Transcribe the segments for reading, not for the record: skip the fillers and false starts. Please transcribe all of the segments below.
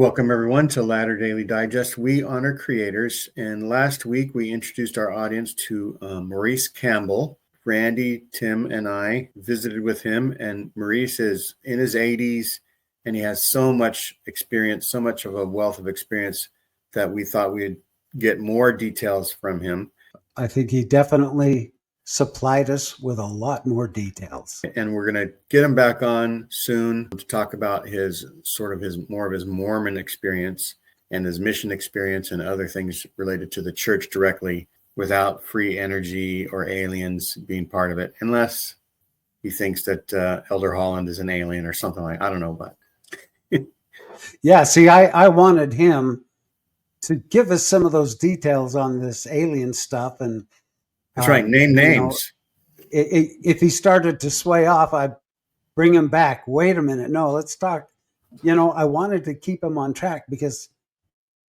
Welcome, everyone, to Ladder Daily Digest. We honor creators. And last week, we introduced our audience to Maurice Campbell. Randy, Tim, and I visited with him. And Maurice is in his 80s, and he has so much experience, so much of a wealth of experience that we thought we'd get more details from him. I think he definitely supplied us with a lot more details. And we're going to get him back on soon to talk about his more of his Mormon experience and his mission experience and other things related to the church directly without free energy or aliens being part of it, unless he thinks that Elder Holland is an alien or something I don't know, but yeah, see, I wanted him to give us some of those details on this alien stuff. And that's right, name names. If he started to sway off, I'd bring him back. Wait a minute. No, let's talk. I wanted to keep him on track because,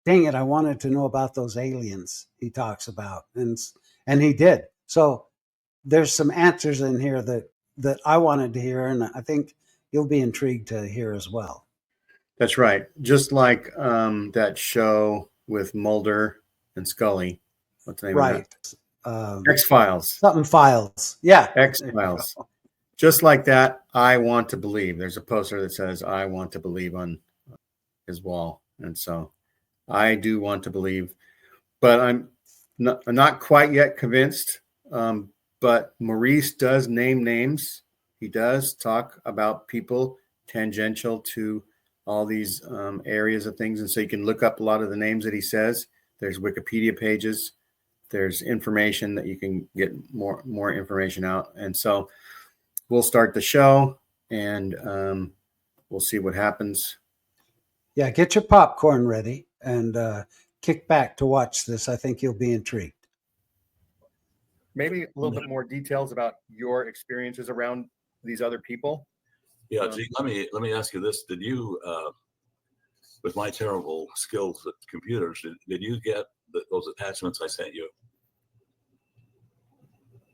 dang it, I wanted to know about those aliens he talks about. And he did. So there's some answers in here that I wanted to hear, and I think you'll be intrigued to hear as well. That's right. Just like that show with Mulder and Scully. What's the name of that? X-Files. Something Files. Yeah. X-Files. Just like that, I want to believe. There's a poster that says, I want to believe on his wall. And so I do want to believe. But I'm not quite yet convinced. But Maurice does name names. He does talk about people tangential to all these areas of things. And so you can look up a lot of the names that he says. There's Wikipedia pages. There's information that you can get more information out. And so we'll start the show and we'll see what happens. Yeah, get your popcorn ready and kick back to watch this. I think you'll be intrigued. Maybe a little bit more details about your experiences around these other people. Yeah, gee, let me ask you this. Did you, with my terrible skills at computers, did you get those attachments I sent you?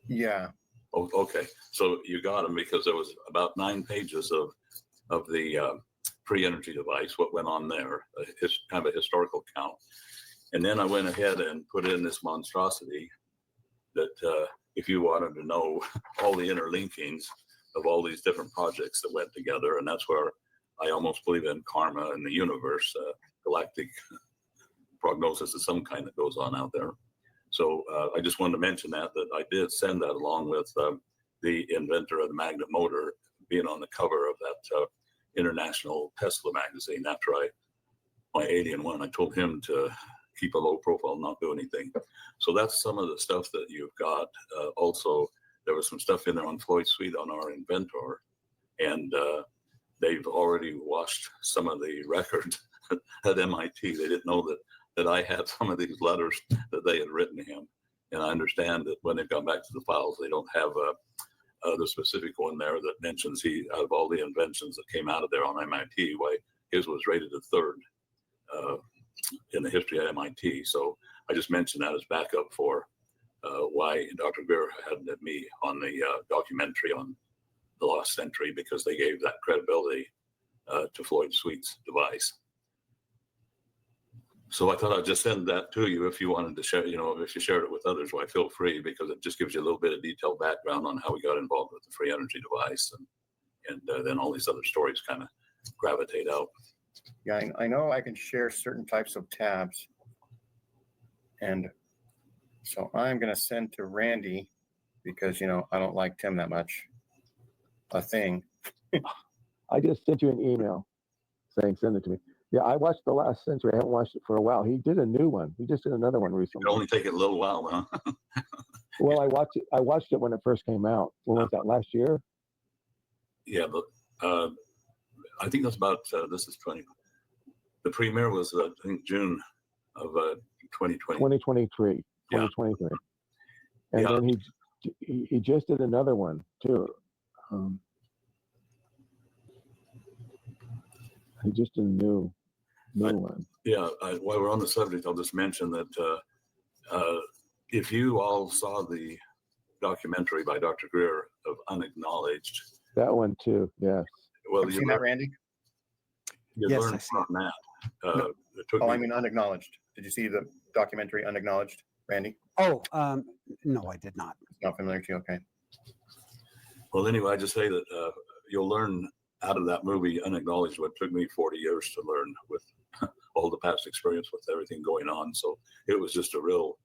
Yeah. Oh, okay. So you got them because there was about 9 pages of the pre-energy device, what went on there, kind of a historical count. And then I went ahead and put in this monstrosity that if you wanted to know all the interlinkings of all these different projects that went together, and that's where I almost believe in karma and the universe, galactic prognosis of some kind that goes on out there. So I just wanted to mention that I did send that along with the inventor of the magnet motor being on the cover of that international Tesla magazine. After my alien one, I told him to keep a low profile, not do anything. So that's some of the stuff that you've got. Also, there was some stuff in there on Floyd Sweet on our inventor, and they've already washed some of the record at MIT. They didn't know that I had some of these letters that they had written to him. And I understand that when they've gone back to the files, they don't have the specific one there that mentions out of all the inventions that came out of there on MIT, why his was rated a third in the history of MIT. So I just mentioned that as backup for why Dr. Greer had me on the documentary on the Lost Century, because they gave that credibility to Floyd Sweet's device. So I thought I'd just send that to you if you wanted to share, if you shared it with others, why feel free, because it just gives you a little bit of detailed background on how we got involved with the free energy device. And then all these other stories kind of gravitate out. Yeah, I know I can share certain types of tabs. And so I'm going to send to Randy, because, I don't like Tim that much, a thing. I just sent you an email saying send it to me. Yeah, I watched The Last Century. I haven't watched it for a while. He did a new one. He just did another one recently. It'll only take it a little while, huh? Well, I watched it when it first came out. When was that, last year? Yeah, but I think that's about, this is 20. The premiere was, I think, June of 2020. 2023. Yeah. 2023. And yeah. Then he just did another one, too. He just did a new one. Yeah, while we're on the subject, I'll just mention that if you all saw the documentary by Dr. Greer of Unacknowledged. That one too, yes. Well, you seen that, Randy? You learn from that. it took Oh, me. I mean, unacknowledged. Did you see the documentary Unacknowledged, Randy? Oh, no, I did not. It's not familiar to you? Okay. Well, anyway, I just say that you'll learn out of that movie, Unacknowledged, what took me 40 years to learn with all the past experience with everything going on. So it was just a real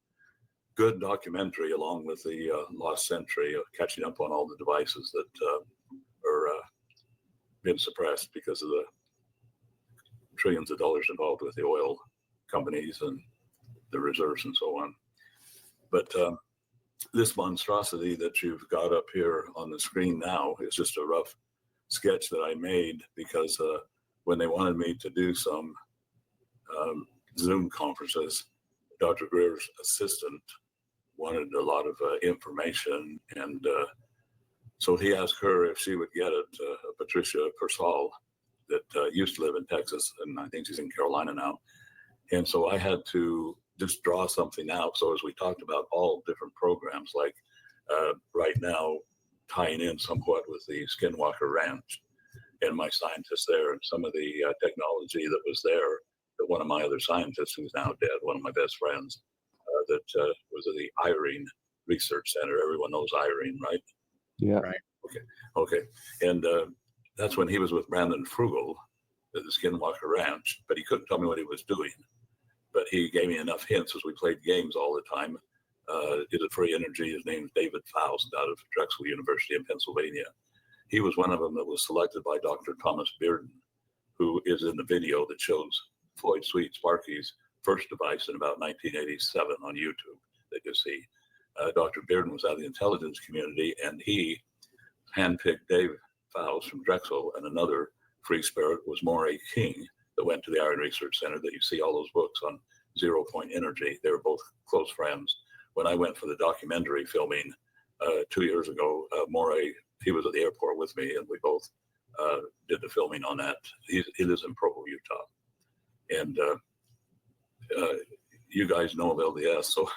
good documentary, along with the Lost Century, of catching up on all the devices that are being suppressed because of the trillions of dollars involved with the oil companies and the reserves and so on. But this monstrosity that you've got up here on the screen now is just a rough sketch that I made because when they wanted me to do some Zoom conferences, Dr. Greer's assistant wanted a lot of information, and so he asked her if she would get it, Patricia Persall, that used to live in Texas, and I think she's in Carolina now. And so I had to just draw something out. So as we talked about all different programs, like right now, tying in somewhat with the Skinwalker Ranch and my scientists there, and some of the technology that was there, that one of my other scientists who's now dead, one of my best friends, that was at the Irene Research Center. Everyone knows Irene, right? Yeah. Right. Okay. And that's when he was with Brandon Frugal at the Skinwalker Ranch, but he couldn't tell me what he was doing. But he gave me enough hints as we played games all the time. Is it free energy? His name's David Faust out of Drexel University in Pennsylvania. He was one of them that was selected by Dr. Thomas Bearden, who is in the video that shows Floyd Sweet Sparky's first device in about 1987 on YouTube that you see. Dr. Bearden was out of the intelligence community, and he handpicked Dave Faust from Drexel, and another free spirit was Moray King that went to the Iron Research Center that you see all those books on 0-point energy. They were both close friends. When I went for the documentary filming 2 years ago, Moray, he was at the airport with me, and we both did the filming on that. He lives in Provo, Utah. And you guys know of LDS, so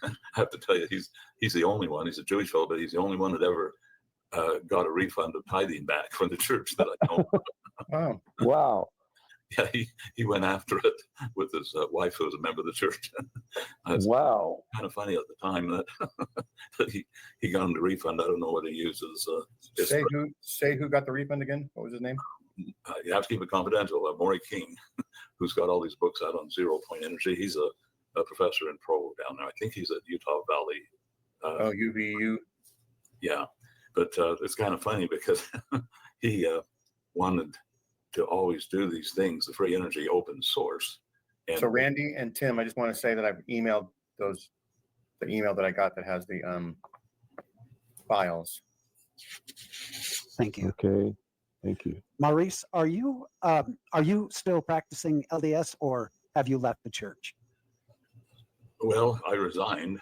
I have to tell you, he's the only one. He's a Jewish fellow, but he's the only one that ever got a refund of tithing back from the church that I know. Wow. Wow. Yeah, he went after it with his wife, who was a member of the church. Wow. Kind of funny at the time that, that he got him to refund. I don't know what he uses. Say who got the refund again? What was his name? You have to keep it confidential. Moray King, who's got all these books out on 0-point energy. He's a professor in Provo down there. I think he's at Utah Valley. UVU. Yeah, but it's kind of funny because he wanted to always do these things, the free energy open source. And So Randy and Tim, I just want to say that I've emailed the email that I got that has the files. Thank you. Okay. Thank you. Maurice, are you still practicing LDS, or have you left the church? well, I resigned.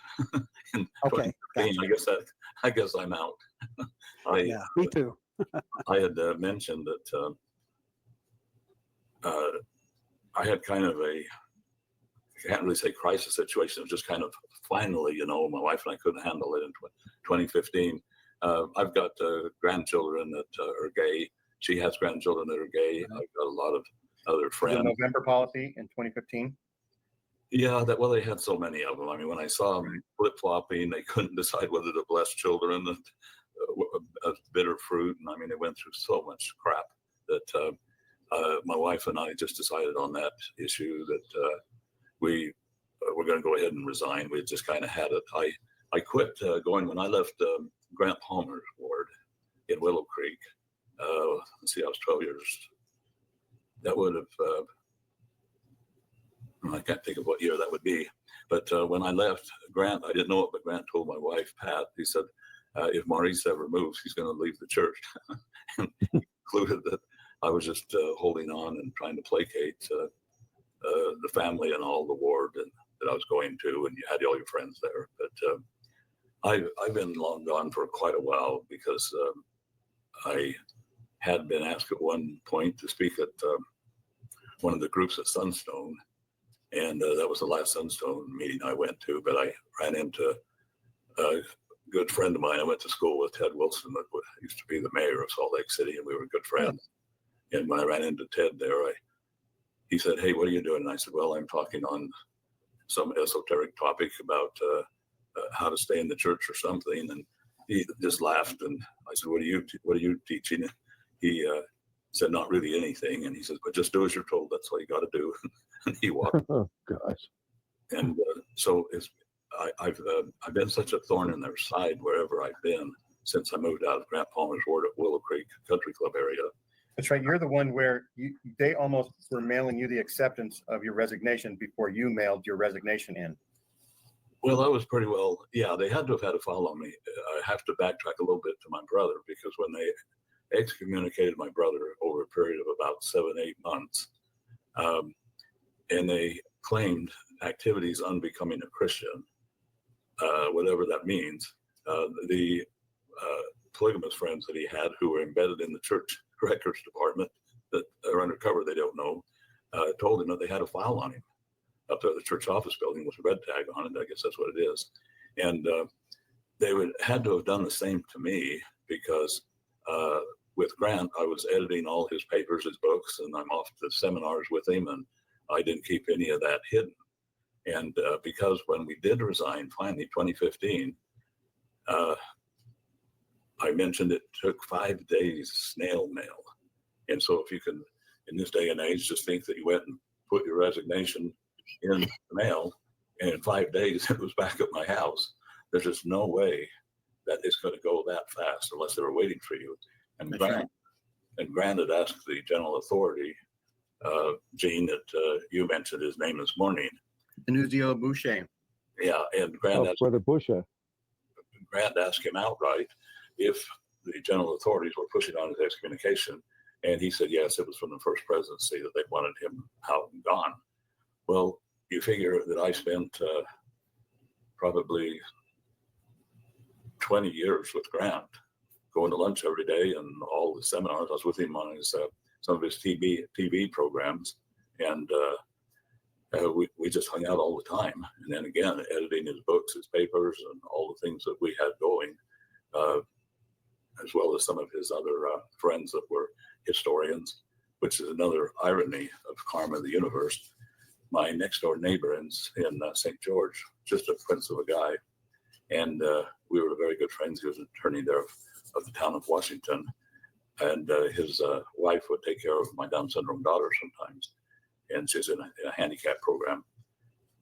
In Okay, 2015. I guess I'm out. Yeah, me too. I had mentioned that I had kind of I can't really say crisis situation. It was just kind of finally, my wife and I couldn't handle it in 2015. I've got grandchildren that are gay. She has grandchildren that are gay. I've got a lot of other The friends. November policy in 2015. Yeah, they had so many of them. I mean, when I saw them flip-flopping, they couldn't decide whether to bless children and bitter fruit. And I mean, they went through so much crap that my wife and I just decided on that issue that we were going to go ahead and resign. We just kind of had it. I quit going when I left Grant Palmer's ward in Willow Creek. Let's see, I was 12 years. That would have, I can't think of what year that would be. But when I left Grant, I didn't know it, but Grant told my wife, Pat, he said, if Maurice ever moves, he's going to leave the church. And he concluded that I was just holding on and trying to placate the family and all the ward and that I was going to, and you had all your friends there. But I've been long gone for quite a while because I had been asked at one point to speak at one of the groups at Sunstone, and that was the last Sunstone meeting I went to. But I ran into a good friend of mine. I went to school with Ted Wilson, that used to be the mayor of Salt Lake City, and we were good friends. And when I ran into Ted there, he said, "Hey, what are you doing?" And I said, "Well, I'm talking on some esoteric topic about how to stay in the church or something." And he just laughed. And I said, what are you teaching? And he said, "Not really anything." And he says, "But just do as you're told. That's what you got to do." And he walked. Oh gosh. And so I've been such a thorn in their side wherever I've been since I moved out of Grant Palmer's ward at Willow Creek Country Club area. That's right. You're the one where they almost were mailing you the acceptance of your resignation before you mailed your resignation in. Well, I was pretty well, yeah, they had to have had a file on me. I have to backtrack a little bit to my brother, because when they excommunicated my brother over a period of about 7-8 months, and they claimed activities unbecoming a Christian, whatever that means, the polygamous friends that he had who were embedded in the church records department that are undercover, they don't know, told him that they had a file on him up there at the church office building with a red tag on it. I guess that's what it is. And they had to have done the same to me, because with Grant, I was editing all his papers, his books, and I'm off to seminars with him, and I didn't keep any of that hidden. And because when we did resign, finally, 2015, I mentioned it took 5 days snail mail. And so if you can, in this day and age, just think that you went and put your resignation in the mail, and in 5 days it was back at my house. There's just no way that it's going to go that fast unless they were waiting for you. And Grant had asked the general authority, Gene, that you mentioned his name this morning. Denuzio Boucher. Yeah, and Grant asked, Brother Busha. Grant asked him outright if the general authorities were pushing on his excommunication, and he said yes, it was from the first presidency that they wanted him out and gone. Well, you figure that I spent probably 20 years with Grant, going to lunch every day and all the seminars. I was with him on his some of his TV programs, and we just hung out all the time. And then again, editing his books, his papers, and all the things that we had going, as well as some of his other friends that were historians, which is another irony of karma of the universe. My next door neighbor in St. George, just a prince of a guy, and we were very good friends. He was an attorney there of the town of Washington, and his wife would take care of my Down syndrome daughter sometimes, and she's in a handicap program,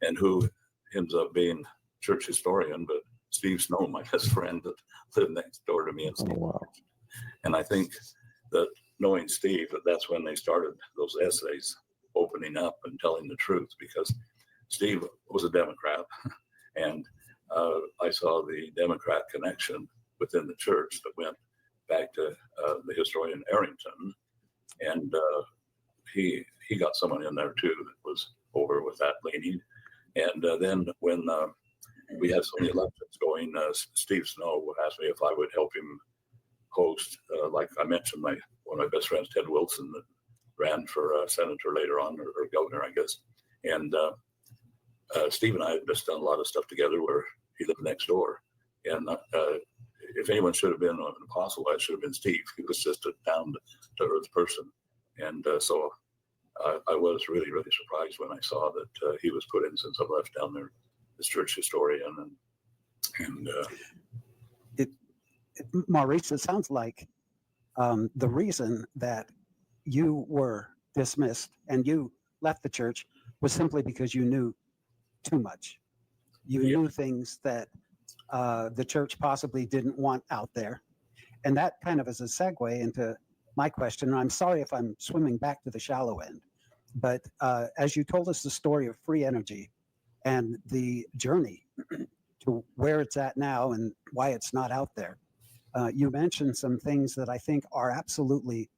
and who ends up being church historian, but Steve Snow, my best friend that lived next door to me in St. wow. And I think that knowing Steve, that's when they started those essays opening up and telling the truth, because Steve was a Democrat, and I saw the Democrat connection within the church that went back to the historian Arrington, and he got someone in there too that was over with that leaning. And then when we had so many elections going, Steve Snow asked me if I would help him host, like I mentioned, one of my best friends, Ted Wilson, that ran for senator later on, or governor, I guess. And Steve and I had just done a lot of stuff together where he lived next door. And if anyone should have been an apostle, that should have been Steve. He was just a down-to-earth person. And so I was really, really surprised when I saw that he was put in since I left down there, this church historian. And Maurice, it sounds like the reason that you were dismissed and you left the church was simply because you knew too much. You knew things that the church possibly didn't want out there. And that kind of is a segue into my question. And I'm sorry if I'm swimming back to the shallow end, but as you told us the story of free energy and the journey to where it's at now and why it's not out there, you mentioned some things that I think are absolutely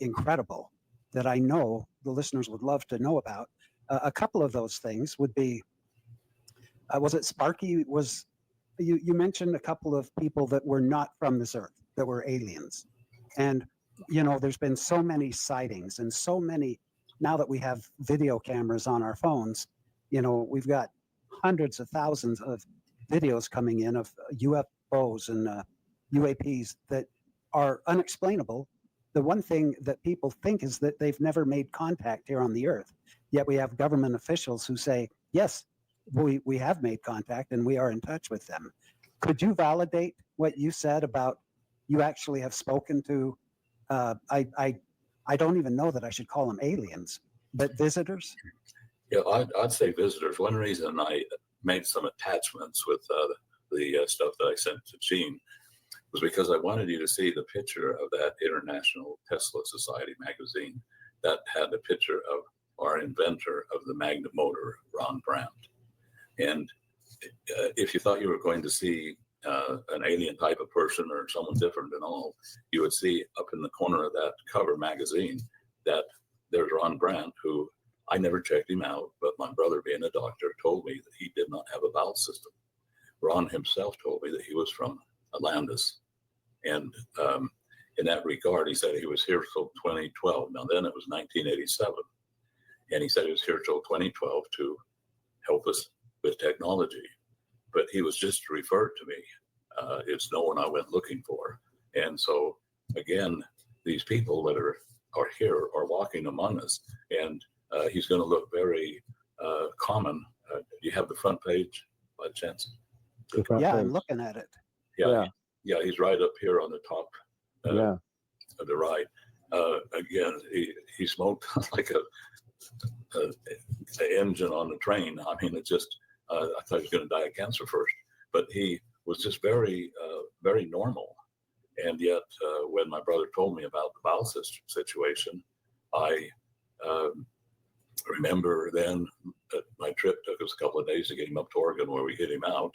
incredible that I know the listeners would love to know about. A couple of those things would be, was it Sparky? You mentioned a couple of people that were not from this earth, that were aliens. And, you know, there's been so many sightings and so many, now that we have video cameras on our phones, you know, we've got hundreds of thousands of videos coming in of UFOs and UAPs that are unexplainable, the one thing that people think is that they've never made contact here on the Earth. Yet we have government officials who say, yes, we have made contact and we are in touch with them. Could you validate what you said about you actually have spoken to, I don't even know that I should call them aliens, but visitors? Yeah, I'd say visitors. One reason I made some attachments with the stuff that I sent to Gene was because I wanted you to see the picture of that International Tesla Society magazine that had a picture of our inventor of the magnet motor, Ron Brandt. And if you thought you were going to see an alien type of person or someone different and all, you would see up in the corner of that cover magazine that there's Ron Brandt, who I never checked him out, but my brother, being a doctor, told me that he did not have a bowel system. Ron himself told me that he was from Atlantis. And in that regard, he said he was here till 2012. Now, then it was 1987. And he said he was here till 2012 to help us with technology. But he was just referred to me. It's no one I went looking for. And so, again, these people that are here are walking among us. And he's going to look very common. Do you have the front page by chance? Yeah, I'm looking at it. Yeah, he's right up here on the top of the right. Again, he smoked like a engine on the train. I mean, it just, I thought he was going to die of cancer first, but he was just very, very normal. And yet, when my brother told me about the bowel situation, I remember then that my trip took us a couple of days to get him up to Oregon, where we hid him out.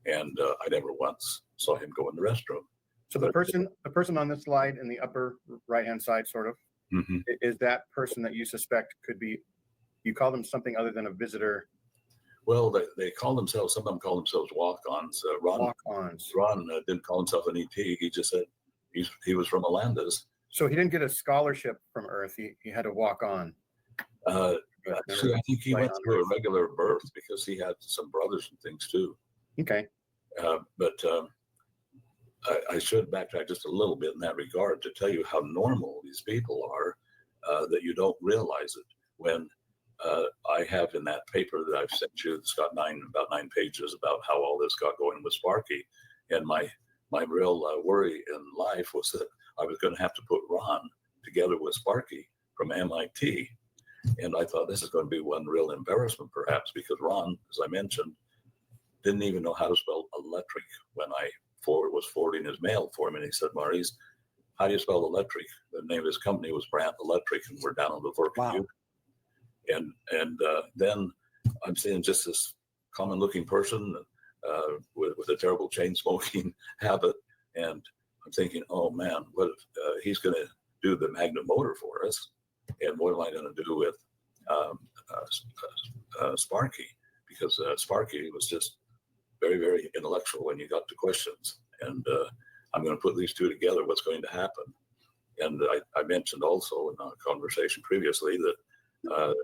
And I never once saw him go in the restroom. So the person on this slide in the upper right-hand side, sort of, is that person that you suspect could be, you call them something other than a visitor? Well, they call themselves, some of them call themselves walk-ons. Ron didn't call himself an ET. He just said he was from Atlantis. So he didn't get a scholarship from Earth. He had to walk on. Actually, I think he went through a regular birth because he had some brothers and things too. Okay. But I should backtrack just a little bit in that regard to tell you how normal these people are, that you don't realize it. When I have in that paper that I've sent you, it's got about 9 pages about how all this got going with Sparky. And my real worry in life was that I was going to have to put Ron together with Sparky from MIT. And I thought this is going to be one real embarrassment, perhaps, because Ron, as I mentioned, didn't even know how to spell electric when I was forwarding his mail for him. And he said, Maurice, how do you spell electric? The name of his company was Brandt Electric, and we're down on the Verk. And then I'm seeing just this common looking person with a terrible chain smoking habit. And I'm thinking, oh man, what if he's going to do the magnet motor for us? And what am I going to do with Sparky? Because Sparky was just very, very intellectual when you got to questions. And I'm going to put these two together, what's going to happen. And I mentioned also in our conversation previously that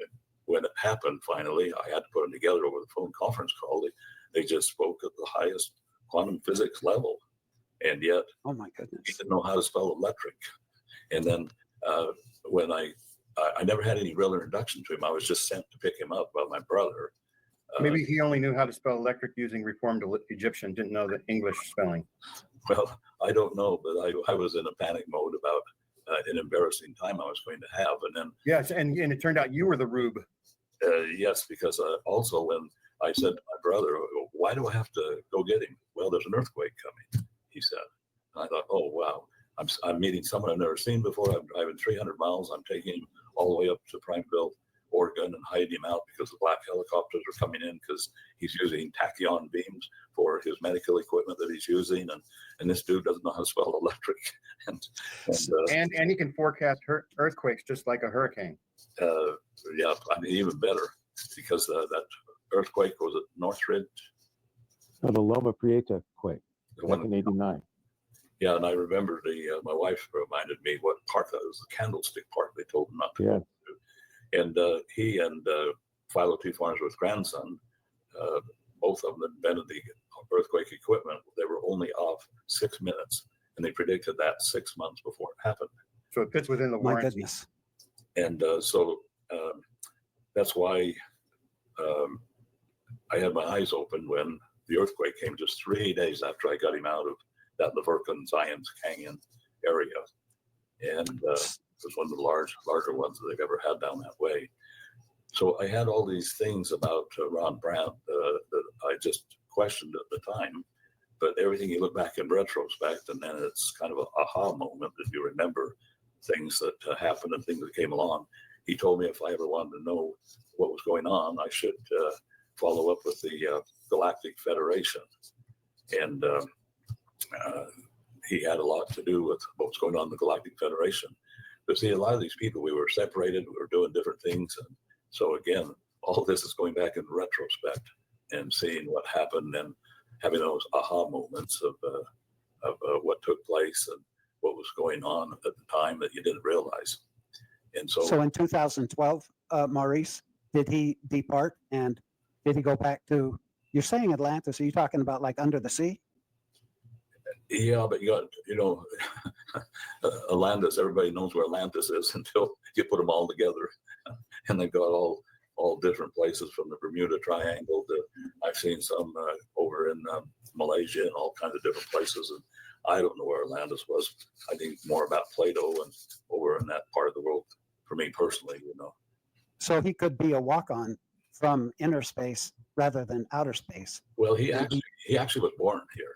when it happened, finally, I had to put them together over the phone conference call. They just spoke at the highest quantum physics level. And yet, oh my goodness, he didn't know how to spell electric. And then when I never had any real introduction to him, I was just sent to pick him up by my brother. Maybe he only knew how to spell electric using Reformed Egyptian, didn't know the English spelling. Well, I don't know, but I was in a panic mode about an embarrassing time I was going to have. And then yes, and it turned out you were the rube. Yes, because also when I said to my brother, why do I have to go get him? Well, there's an earthquake coming, he said. And I thought, oh, wow, I'm meeting someone I've never seen before. I'm driving 300 miles. I'm taking him all the way up to Prineville, Oregon, and hiding him out because the black helicopters are coming in because he's using tachyon beams for his medical equipment that he's using. And this dude doesn't know how to spell electric. And he can forecast earthquakes just like a hurricane. Yeah, I mean, even better, because that earthquake was at Northridge. Oh, the Loma Prieta quake, 1989. Yeah, and I remember my wife reminded me what park that was, the Candlestick Park. They told him not to go to. And he and Philo T. Farnsworth's grandson, both of them invented the earthquake equipment. They were only off 6 minutes, and they predicted that 6 months before it happened. So it fits within the My warranty. goodness. And so that's why I had my eyes open when the earthquake came just 3 days after I got him out of that Leverkusen Zions Canyon area. And it was one of the larger ones that they've ever had down that way. So I had all these things about Ron Brandt that I just questioned at the time. But everything you look back in retrospect, and then it's kind of an aha moment that you remember things that happened and things that came along. He told me if I ever wanted to know what was going on, I should follow up with the Galactic Federation. And he had a lot to do with what was going on in the Galactic Federation. But see, a lot of these people, we were separated, we were doing different things. And so again, all this is going back in retrospect and seeing what happened and having those aha moments of what took place and what was going on at the time that you didn't realize. And So in 2012, Maurice, did he depart and did he go back to, you're saying Atlantis, are you talking about like under the sea? yeah, but you got, Atlantis, everybody knows where Atlantis is until you put them all together. And they've got all different places from the Bermuda Triangle to, I've seen some over in Malaysia and all kinds of different places. And I don't know where Atlantis was. I think more about Plato and over in that part of the world for me personally, So he could be a walk-on from inner space rather than outer space. Well, he actually was born here.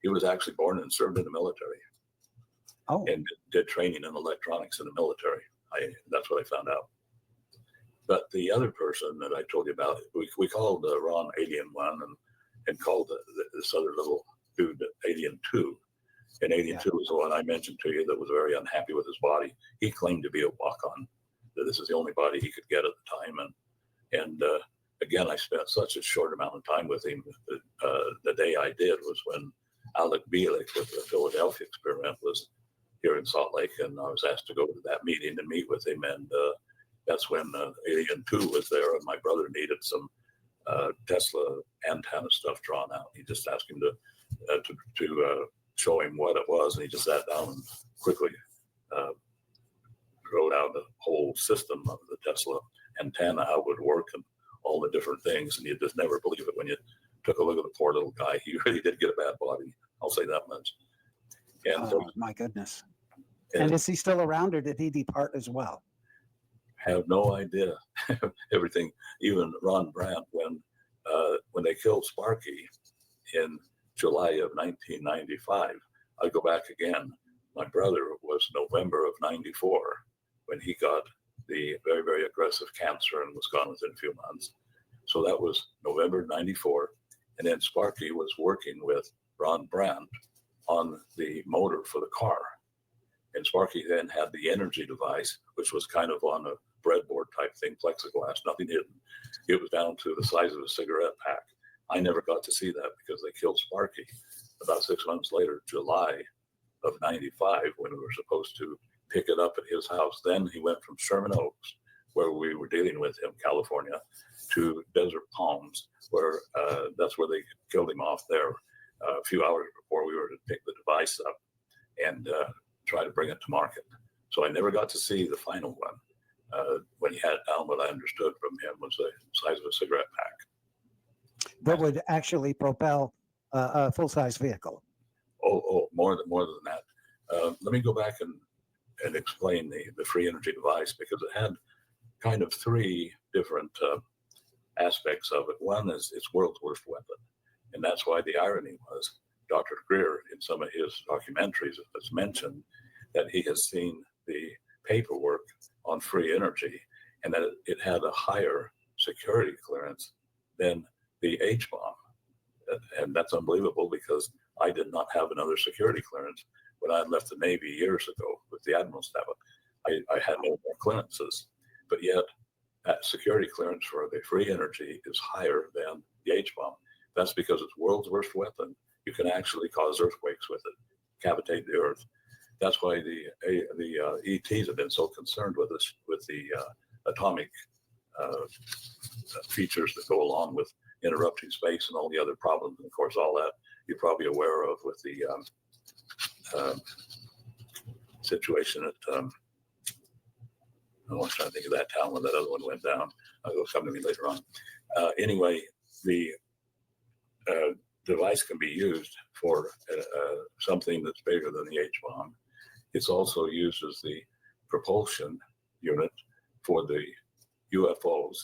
He was actually born and served in the military. Oh. And did training in electronics in the military. That's what I found out. But the other person that I told you about, we called Ron Alien 1 and called this other little dude Alien 2. And Alien 2 was the one I mentioned to you that was very unhappy with his body. He claimed to be a walk-on, that this is the only body he could get at the time. And again, I spent such a short amount of time with him. The day I did was when Alec Bielik with the Philadelphia experiment was here in Salt Lake, and I was asked to go to that meeting and meet with him. And that's when Alien 2 was there, and my brother needed some Tesla antenna stuff drawn out. He just asked him to show him what it was, and he just sat down and quickly wrote out the whole system of the Tesla antenna, how it would work, and all the different things. And you just never believe it when you took a look at the poor little guy. He really did get a bad body. I'll say that much. And my goodness. And is he still around, or did he depart as well? Have no idea. Everything, even Ron Brandt, when they killed Sparky in July of 1995, I go back again. My brother was November of 94 when he got the very, very aggressive cancer and was gone within a few months. So that was November 94. And then Sparky was working with Ron Brandt on the motor for the car. And Sparky then had the energy device, which was kind of on a breadboard type thing, plexiglass, nothing hidden. It was down to the size of a cigarette pack. I never got to see that because they killed Sparky about 6 months later, July of 95, when we were supposed to pick it up at his house. Then he went from Sherman Oaks, where we were dealing with him, California, to Desert Palms, where that's where they killed him off there a few hours before we were to pick the device up and try to bring it to market. So I never got to see the final one. When he had it down, what I understood from him was the size of a cigarette pack. That would actually propel a full-size vehicle. Oh, more than that. Let me go back and explain the free energy device, because it had kind of three different aspects of it. One is it's world's worst weapon. And that's why the irony was Dr. Greer, in some of his documentaries, has mentioned that he has seen the paperwork on free energy and that it had a higher security clearance than the H-bomb. And that's unbelievable, because I did not have another security clearance when I left the Navy years ago with the Admiral Staff. I had no more clearances, but yet that security clearance for the free energy is higher than the H-bomb. That's because it's world's worst weapon. You can actually cause earthquakes with it, cavitate the earth. That's why the ETs have been so concerned with us, with the atomic features that go along with interrupting space and all the other problems. And of course, all that you're probably aware of with the situation at, I was trying to think of that town when that other one went down. It'll come to me later on. Anyway, the device can be used for something that's bigger than the H-bomb. It's also used as the propulsion unit for the UFOs.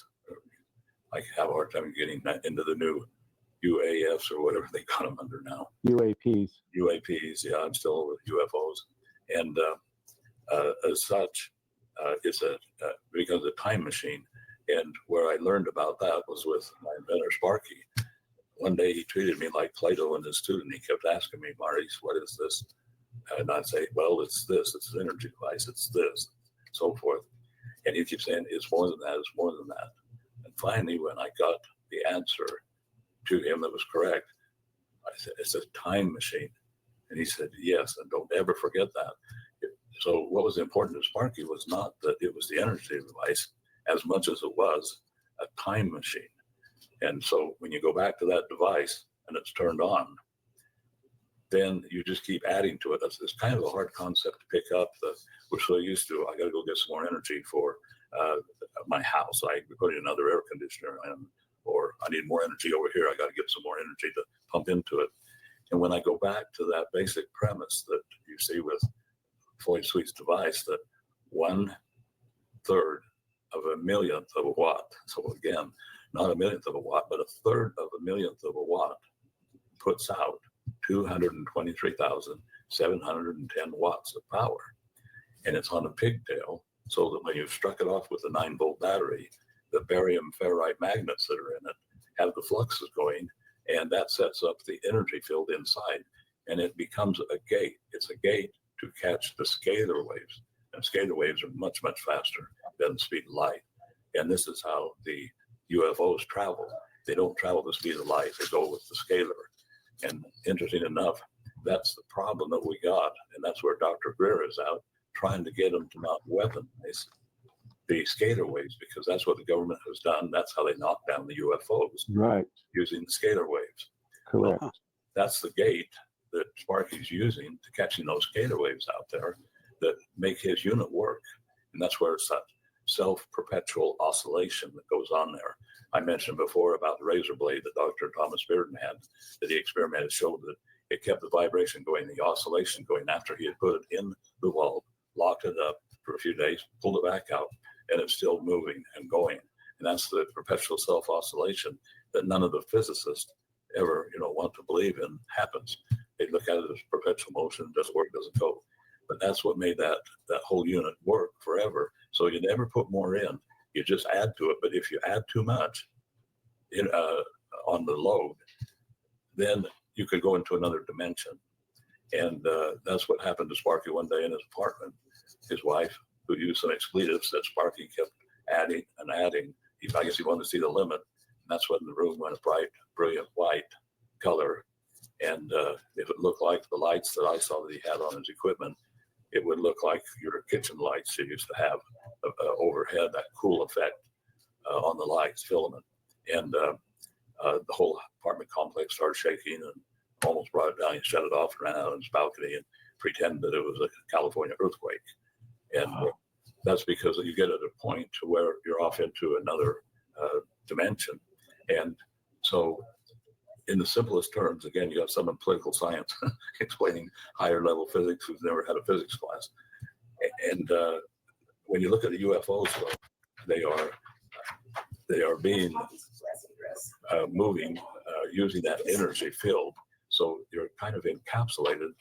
I have a hard time getting that into the new UAFs or whatever they got them under now. UAPs. UAPs, yeah, I'm still with UFOs. And as such, it's becomes a time machine. And where I learned about that was with my inventor, Sparky. One day he treated me like Plato and his student. He kept asking me, Maurice, what is this? And I'd say, well, it's this, it's an energy device, it's this, so forth. And he keeps saying, it's more than that, it's more than that. And finally, when I got the answer to him that was correct, I said, it's a time machine. And he said, yes, and don't ever forget that. So what was important to Sparky was not that it was the energy device as much as it was a time machine. And so when you go back to that device and it's turned on, then you just keep adding to it. It's kind of a hard concept to pick up. We're so used to, I got to go get some more energy for my house. I put in another air conditioner, or I need more energy over here. I got to get some more energy to pump into it. And when I go back to that basic premise that you see with Floyd Sweet's device, that 1/3 of a millionth of a watt. So again, not a millionth of a watt, but 1/3 of a millionth of a watt puts out 223,710 watts of power. And it's on a pigtail, so that when you've struck it off with a 9-volt battery, the barium ferrite magnets that are in it have the fluxes going, and that sets up the energy field inside, and it becomes a gate. It's a gate to catch the scalar waves, and scalar waves are much, much faster than the speed of light. And this is how the UFOs travel. They don't travel the speed of light, they go with the scalar. And interesting enough, that's the problem that we got, and that's where Dr. Greer is out, trying to get them to not weaponize the scalar waves, because that's what the government has done. That's how they knock down the UFOs, Right. using the scalar waves. Correct. Well, that's the gate that Sparky's using to catching those scalar waves out there that make his unit work. And that's where it's that self-perpetual oscillation that goes on there. I mentioned before about the razor blade that Dr. Thomas Bearden had, that he experimented, showed that it kept the vibration going, the oscillation going after he had put it in the bulb, locked it up for a few days, pulled it back out, and it's still moving and going. And that's the perpetual self-oscillation that none of the physicists ever, want to believe in happens. They look at it as perpetual motion, doesn't work, doesn't go. But that's what made that whole unit work forever. So you never put more in, you just add to it. But if you add too much on the load, then you could go into another dimension. And that's what happened to Sparky one day in his apartment. His wife, who used some expletives, that Sparky kept adding and adding. I guess he wanted to see the limit. And that's when the room went a bright, brilliant white color. And if it looked like the lights that I saw that he had on his equipment, it would look like your kitchen lights you used to have overhead, that cool effect on the lights, filament. And the whole apartment complex started shaking and almost brought it down. He shut it off, ran out on his balcony and pretended that it was a California earthquake. And that's because you get at a point to where you're off into another dimension. And so in the simplest terms, again, you got someone in political science explaining higher level physics who's never had a physics class. And when you look at the UFOs, though, they are being moving using that energy field. So you're kind of encapsulated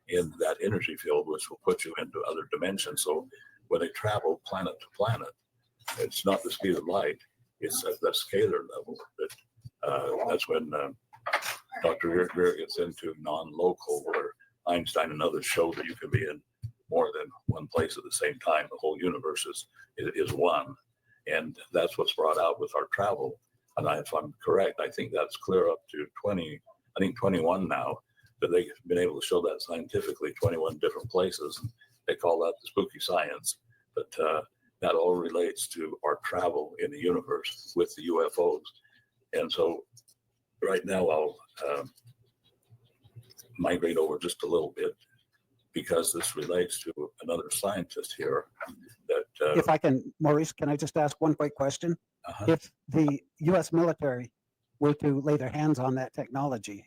in that energy field, which will put you into other dimensions. So when they travel planet to planet, it's not the speed of light, it's at the scalar level. That's when Dr. Greer gets into non-local, where Einstein and others show that you can be in more than one place at the same time. The whole universe is one. And that's what's brought out with our travel. And if I'm correct, I think that's clear up to 21 now, that they've been able to show that scientifically, 21 different places. They call that the spooky science. But that all relates to our travel in the universe with the UFOs. And so right now I'll migrate over just a little bit because this relates to another scientist here that If I can, Maurice, can I just ask one quick question? uh-huh. If the U.S. military were to lay their hands on that technology,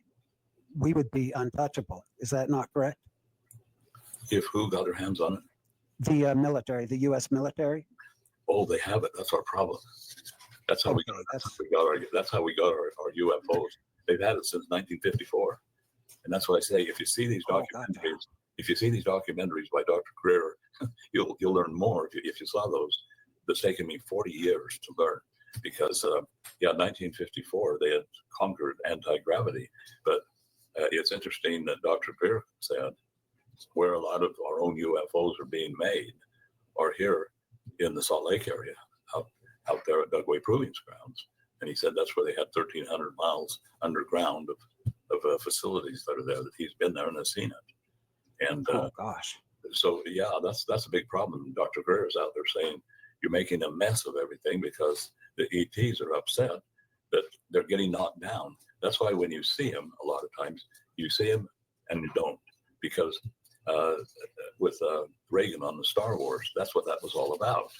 we would be untouchable. Is that not correct? If who got their hands on it? The military, the U.S. military. Oh, they have it. That's our problem. That's how we Okay, got. That's how we got our UFOs. They've had it since 1954, and that's what I say. If you see these Oh, documentaries, gotcha. if you see these documentaries by Dr. Greer, you'll learn more. If you saw those, it's taken me 40 years to learn because 1954 they had conquered anti-gravity, but it's interesting that Dr. Greer said where a lot of our own UFOs are being made are here in the Salt Lake area, out there at Dugway Proving Grounds. And he said that's where they had 1,300 miles underground of facilities that are there, that he's been there and has seen it. And Oh gosh. so, yeah, that's a big problem. Dr. Greer is out there saying you're making a mess of everything because the ETs are upset that they're getting knocked down. That's why when you see them, a lot of times you see them and you don't, because with Reagan on the Star Wars, that's what that was all about.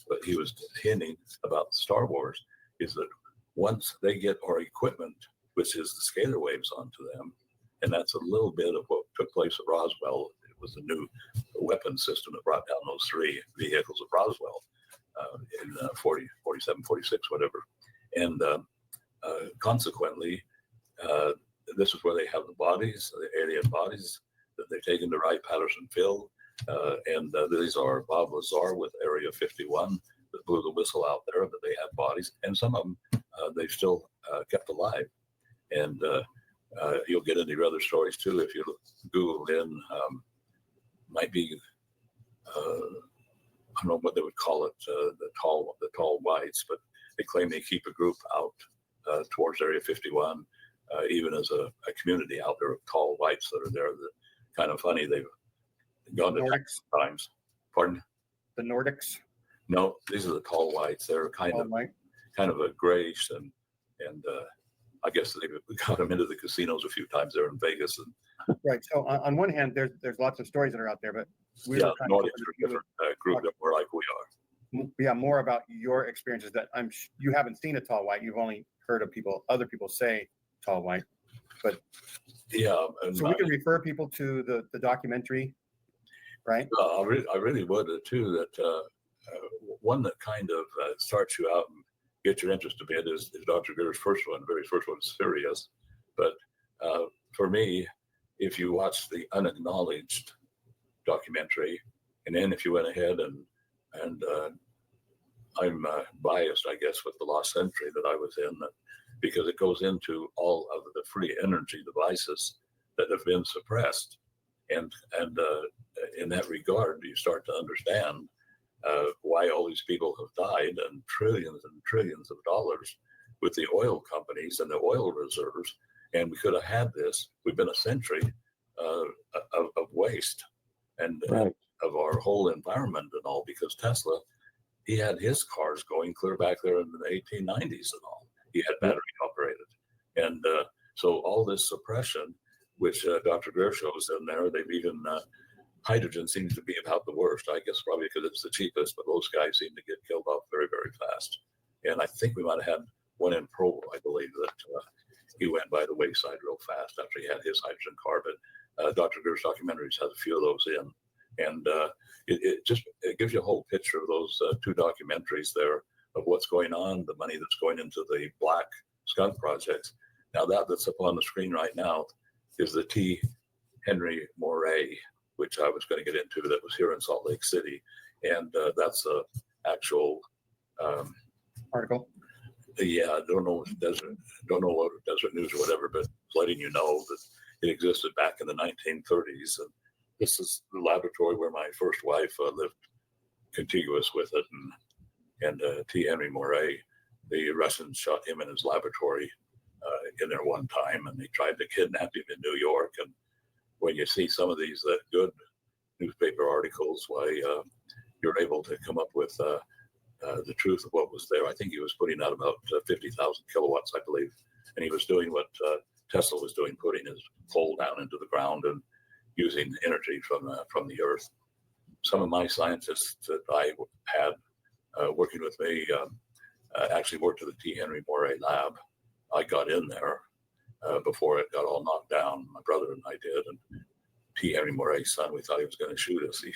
But he was hinting about Star Wars is that once they get our equipment, which is the scalar waves onto them, and that's a little bit of what took place at Roswell. It was a new weapon system that brought down those 3 vehicles at Roswell in 40, 47, 46, whatever. And consequently, this is where they have the bodies, the alien bodies that they've taken to Wright-Patterson-Field. And these are Bob Lazar with Area 51 that blew the whistle out there, that they have bodies. And some of them they've still kept alive. And you'll get into your other stories too if you Google in, might be, I don't know what they would call it, the tall whites, but they claim they keep a group out towards Area 51, even as a community out there of tall whites that are there. That kind of funny. They've gone to Nordics? times. Pardon? The Nordics? No, these are the tall whites. They're kind Oh, of Mike. a grayish, and I guess they've got them into the casinos a few times there in Vegas. And Right. So on one hand, there's lots of stories that are out there, but we yeah, were kind of Nordics are a different group that were like we are. more about your experiences that you haven't seen a tall white. You've only heard of other people say tall white. But Yeah, and so we can refer people to the documentary, right? I really would too. That one that kind of starts you out and gets your interest a bit is Dr. Greer's first one. The very first one is serious, but for me, if you watch the Unacknowledged documentary, and then if you went ahead and I'm biased, I guess, with the Lost Century that I was in, because it goes into all of the free energy devices that have been suppressed, and in that regard, you start to understand why all these people have died, and trillions of dollars with the oil companies and the oil reserves. And we could have had this. We've been a century of waste and Right. of our whole environment and all, because Tesla, he had his cars going clear back there in the 1890s and all. He had battery operated. And so all this suppression, which Dr. Greer shows in there, they've even, hydrogen seems to be about the worst, I guess, probably because it's the cheapest, but those guys seem to get killed off very, very fast. And I think we might have had one in Provo, I believe, that he went by the wayside real fast after he had his hydrogen car. But Dr. Greer's documentaries has a few of those in. And it gives you a whole picture of those 2 documentaries there of what's going on, the money that's going into the black skunk projects. Now that's up on the screen right now is the T. Henry Moray, which I was going to get into, that was here in Salt Lake City. And that's a actual Article. Yeah, I don't know what Desert News or whatever, but letting you know that it existed back in the 1930s. And this is the laboratory where my first wife lived contiguous with it. And T. Henry Moray, the Russians shot him in his laboratory in there one time, and they tried to kidnap him in New York. And when you see some of these good newspaper articles, why you're able to come up with the truth of what was there. I think he was putting out about 50,000 kilowatts, I believe, and he was doing what Tesla was doing, putting his coal down into the ground, and using energy from the Earth. Some of my scientists that I had working with me actually worked at the T. Henry Moray lab. I got in there before it got all knocked down. My brother and I did, and T. Henry Moray's son, we thought he was going to shoot us. He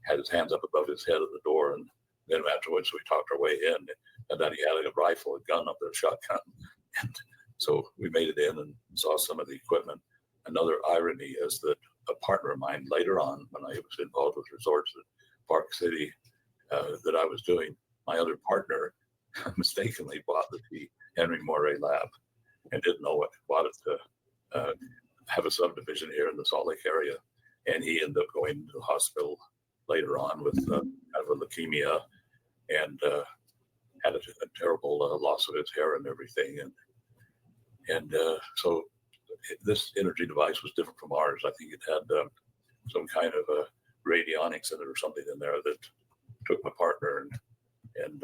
had his hands up above his head at the door, and then afterwards we talked our way in, and then he had a rifle, a gun up there, a shotgun. And so we made it in and saw some of the equipment. Another irony is that a partner of mine later on, when I was involved with resorts at Park City that I was doing, my other partner mistakenly bought the T. Henry Moray lab and didn't know it, bought it to have a subdivision here in the Salt Lake area. And he ended up going to the hospital later on with kind of a leukemia, and had a terrible loss of his hair and everything. And so this energy device was different from ours. I think it had some kind of a radionics in it or something in there that took my partner and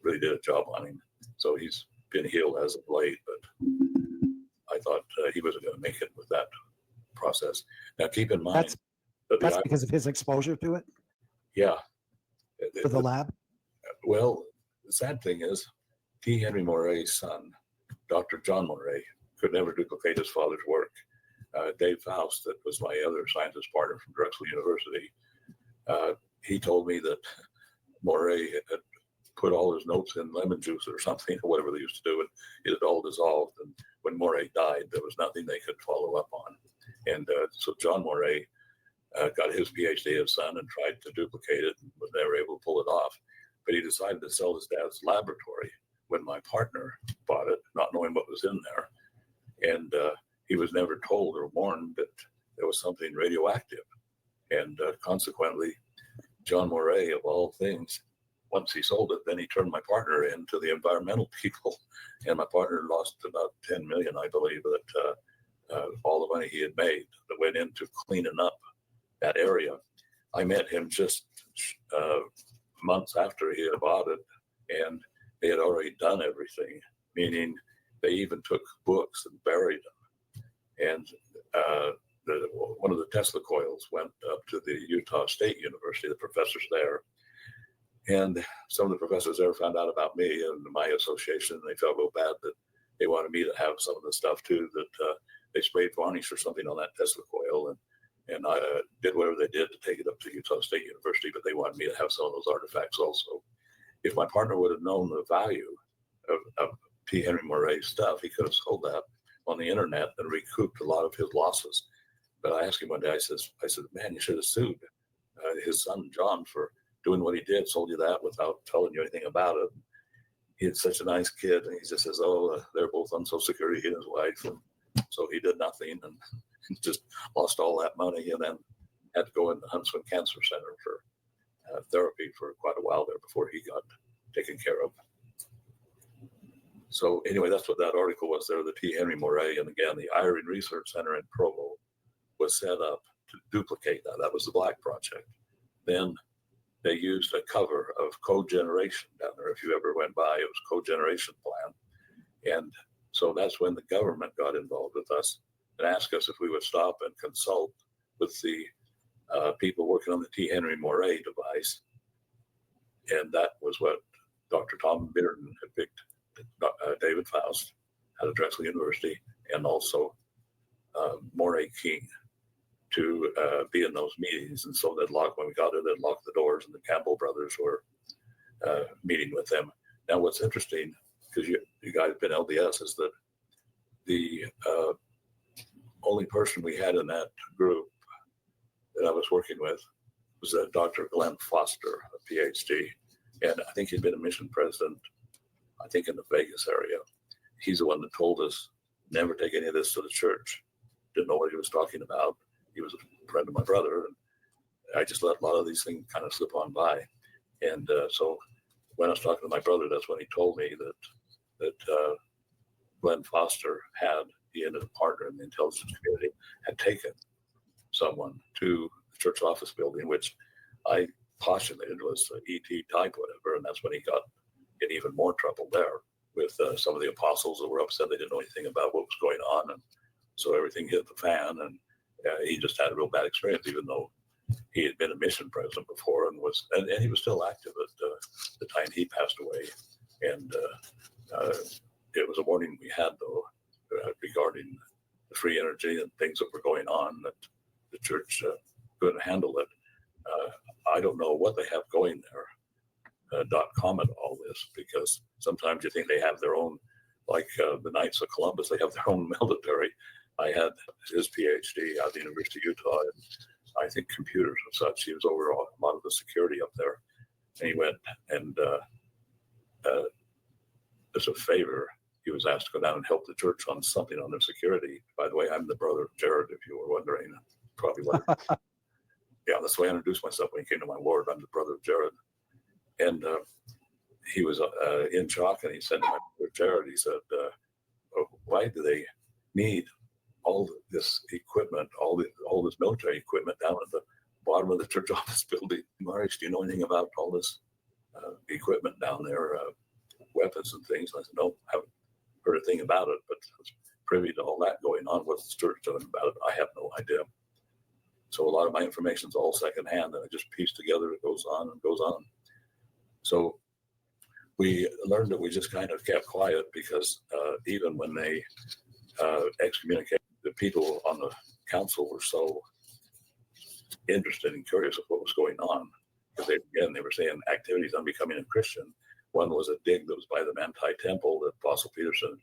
really did a job on him. So he's been healed as of late, but I thought he wasn't going to make it with that process. Now, keep in mind that's because of his exposure to it. Yeah. For the lab. Well, the sad thing is, T. Henry Moray's son, Dr. John Moray, could never duplicate his father's work. Dave Faust, that was my other scientist partner from Drexel University, he told me that Moray had put all his notes in lemon juice or something, or whatever they used to do, and it had all dissolved. And when Moray died, there was nothing they could follow up on. And so John Moray got his PhD, his son, and tried to duplicate it, and was never able to pull it off. But he decided to sell his dad's laboratory when my partner bought it, not knowing what was in there. And he was never told or warned that there was something radioactive. And consequently, John Moray, of all things, once he sold it, then he turned my partner in to the environmental people. And my partner lost about 10 million, I believe, that all the money he had made that went into cleaning up that area. I met him just months after he had bought it, and they had already done everything, meaning they even took books and buried them. And one of the Tesla coils went up to the Utah State University, the professors there. And some of the professors there found out about me and my association, and they felt real bad that they wanted me to have some of the stuff too, that they sprayed varnish or something on that Tesla coil. And I did whatever they did to take it up to Utah State University, but they wanted me to have some of those artifacts also. If my partner would have known the value of T. Henry Moray's stuff, he could have sold that on the internet and recouped a lot of his losses. But I asked him one day, I said, man, you should have sued his son, John, for doing what he did, sold you that without telling you anything about it. He's such a nice kid. And he just says, they're both on Social Security, he and his wife. And so he did nothing and just lost all that money, and then had to go in the Huntsman Cancer Center for therapy for quite a while there before he got taken care of. So anyway, that's what that article was there, the T. Henry Moray. And again, the Irene Research Center in Provo was set up to duplicate that. That was the Black Project. Then they used a cover of cogeneration down there. If you ever went by, it was cogeneration plan. And so that's when the government got involved with us and asked us if we would stop and consult with the people working on the T. Henry Moray device. And that was what Dr. Tom Bearden had picked David Faust out of Drexel University, and also Moray King to be in those meetings. And so when we got there, they'd lock the doors, and the Campbell brothers were meeting with them. Now, what's interesting, because you guys have been LDS, is that the only person we had in that group that I was working with was Dr. Glenn Foster, a PhD. And I think he'd been a mission president, I think in the Vegas area. He's the one that told us, never take any of this to the church. Didn't know what he was talking about. He was a friend of my brother, and I just let a lot of these things kind of slip on by. And so when I was talking to my brother, that's when he told me that Glenn Foster he and a partner in the intelligence community had taken someone to the church office building, which I postulated was ET type, whatever. And that's when he got in even more trouble there with some of the apostles that were upset they didn't know anything about what was going on. And so everything hit the fan, and he just had a real bad experience, even though he had been a mission president before and he was still active at the time he passed away. And it was a warning we had, though, regarding the free energy and things that were going on, that the church couldn't handle it. I don't know what they have going there. Dot comment all this, because sometimes you think they have their own, like the Knights of Columbus, they have their own military. I had his PhD at the University of Utah, and I think computers and such. He was over a lot of the security up there. And he went and as a favor, he was asked to go down and help the church on something on their security. By the way, I'm the brother of Jared, if you were wondering. Probably wondering. Yeah, that's the way I introduced myself when he came to my ward. I'm the brother of Jared. And he was in shock, and he said to my brother Jared, he said, why do they need all this equipment, all this military equipment down at the bottom of the church office building? Maurice, do you know anything about all this equipment down there, weapons and things? And I said, no, I haven't heard a thing about it, but I was privy to all that going on. What's the church doing about it? I have no idea. So a lot of my information is all secondhand, and I just piece together. It goes on and goes on. So we learned that we just kind of kept quiet, because even when they excommunicated, the people on the council were so interested and curious of what was going on. Because they were saying activities on becoming a Christian. One was a dig that was by the Manti Temple that Apostle Peterson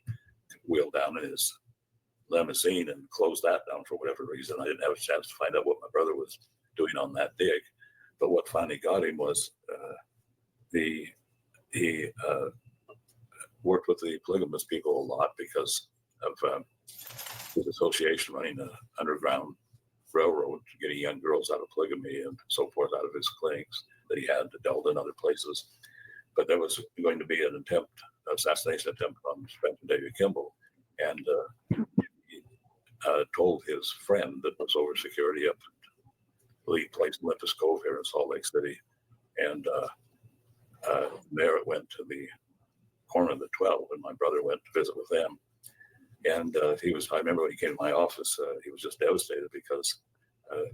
wheeled down in his limousine and closed that down for whatever reason. I didn't have a chance to find out what my brother was doing on that dig. But what finally got him was he worked with the polygamous people a lot because of his association running an underground railroad, getting young girls out of polygamy and so forth out of his clinics that he had dealt in other places. But there was going to be an assassination attempt on Spencer David Kimball, and he told his friend that was over security up at the place in Olympus Cove here in Salt Lake City, and there it went to the corner of the 12, and my brother went to visit with them. And I remember when he came to my office, he was just devastated, because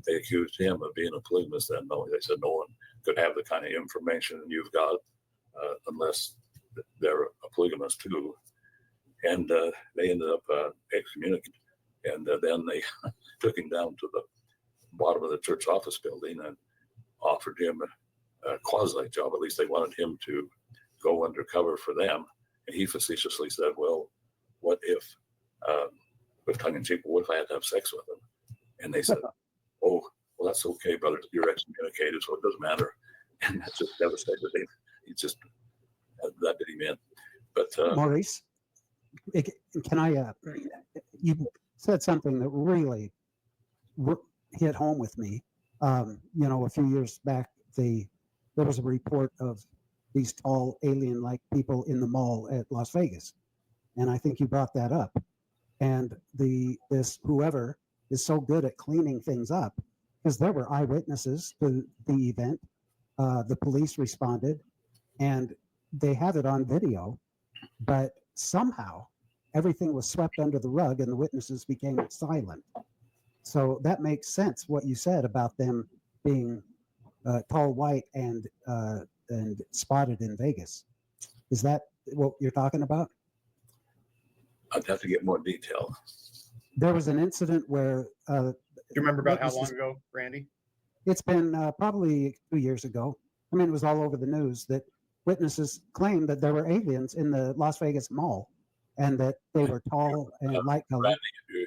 they accused him of being a polygamist. Then they said no one could have the kind of information you've got unless they're a polygamist too. And they ended up excommunicating. And then they took him down to the bottom of the church office building and offered him a quasi job. At least they wanted him to go undercover for them. And he facetiously said, well, what if, with tongue in cheek, what if I had to have sex with him? And they said, oh, well, that's okay, brother. You're excommunicated, so it doesn't matter. And that's just devastated him. He just, that did him in. But Maurice, can I, you said something that really hit home with me. A few years back, there was a report of these tall alien-like people in the mall at Las Vegas. And I think you brought that up. And this whoever is so good at cleaning things up, because there were eyewitnesses to the event. The police responded, and they had it on video, but somehow everything was swept under the rug and the witnesses became silent. So that makes sense, what you said about them being tall, white, and spotted in Vegas. Is that what you're talking about? I'd have to get more detail. There was an incident where Do you remember about how long ago, Randy? it's been probably 2 years ago. I mean, it was all over the news that witnesses claimed that there were aliens in the Las Vegas Mall, and that they were tall and light colored. Randy,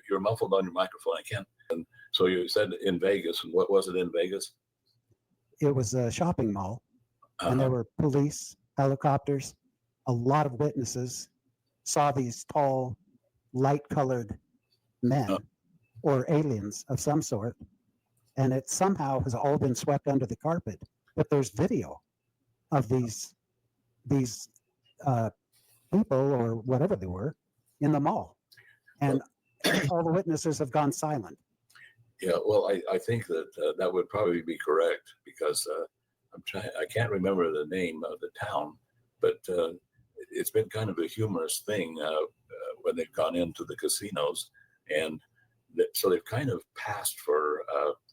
you're muffled on your microphone. I can't. And so you said in Vegas, and what was it in Vegas? It was a shopping mall, and there were police, helicopters, a lot of witnesses saw these tall, light-colored men or aliens of some sort, and it somehow has all been swept under the carpet. But there's video of these people or whatever they were in the mall, and all the witnesses have gone silent. Yeah, well, I think that that would probably be correct, because I can't remember the name of the town, but it's been kind of a humorous thing when they've gone into the casinos, and so they've kind of passed for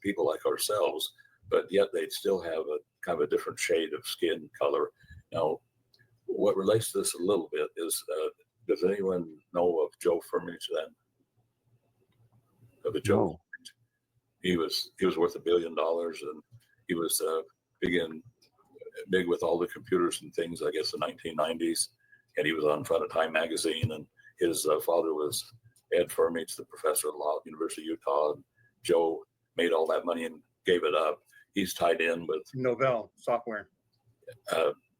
people like ourselves, but yet they still have a kind of a different shade of skin color. Now, what relates to this a little bit is, does anyone know of Joe Firmage then? Of the Joe? No. He was worth $1 billion, and he was big with all the computers and things, I guess, in the 1990s. And he was on front of Time magazine, and his father was Ed Firmage, the professor of law at the University of Utah. And Joe made all that money and gave it up. He's tied in with Novell software.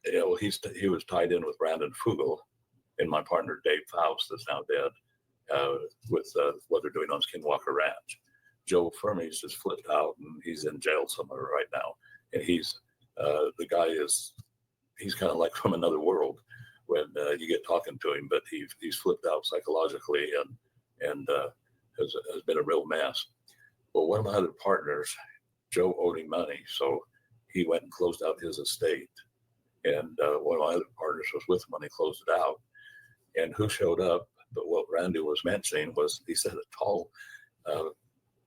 He was tied in with Brandon Fugel and my partner Dave Faust, that's now dead, with what they're doing on Skinwalker Ranch. Joe Firmage just flipped out, and he's in jail somewhere right now. And the guy he's kind of like from another world when you get talking to him, but he's flipped out psychologically and has been a real mess. Well, one of my other partners, Joe, owed him money, so he went and closed out his estate. And one of my other partners was with him when he closed it out. And who showed up? But what Randy was mentioning was, he said a tall,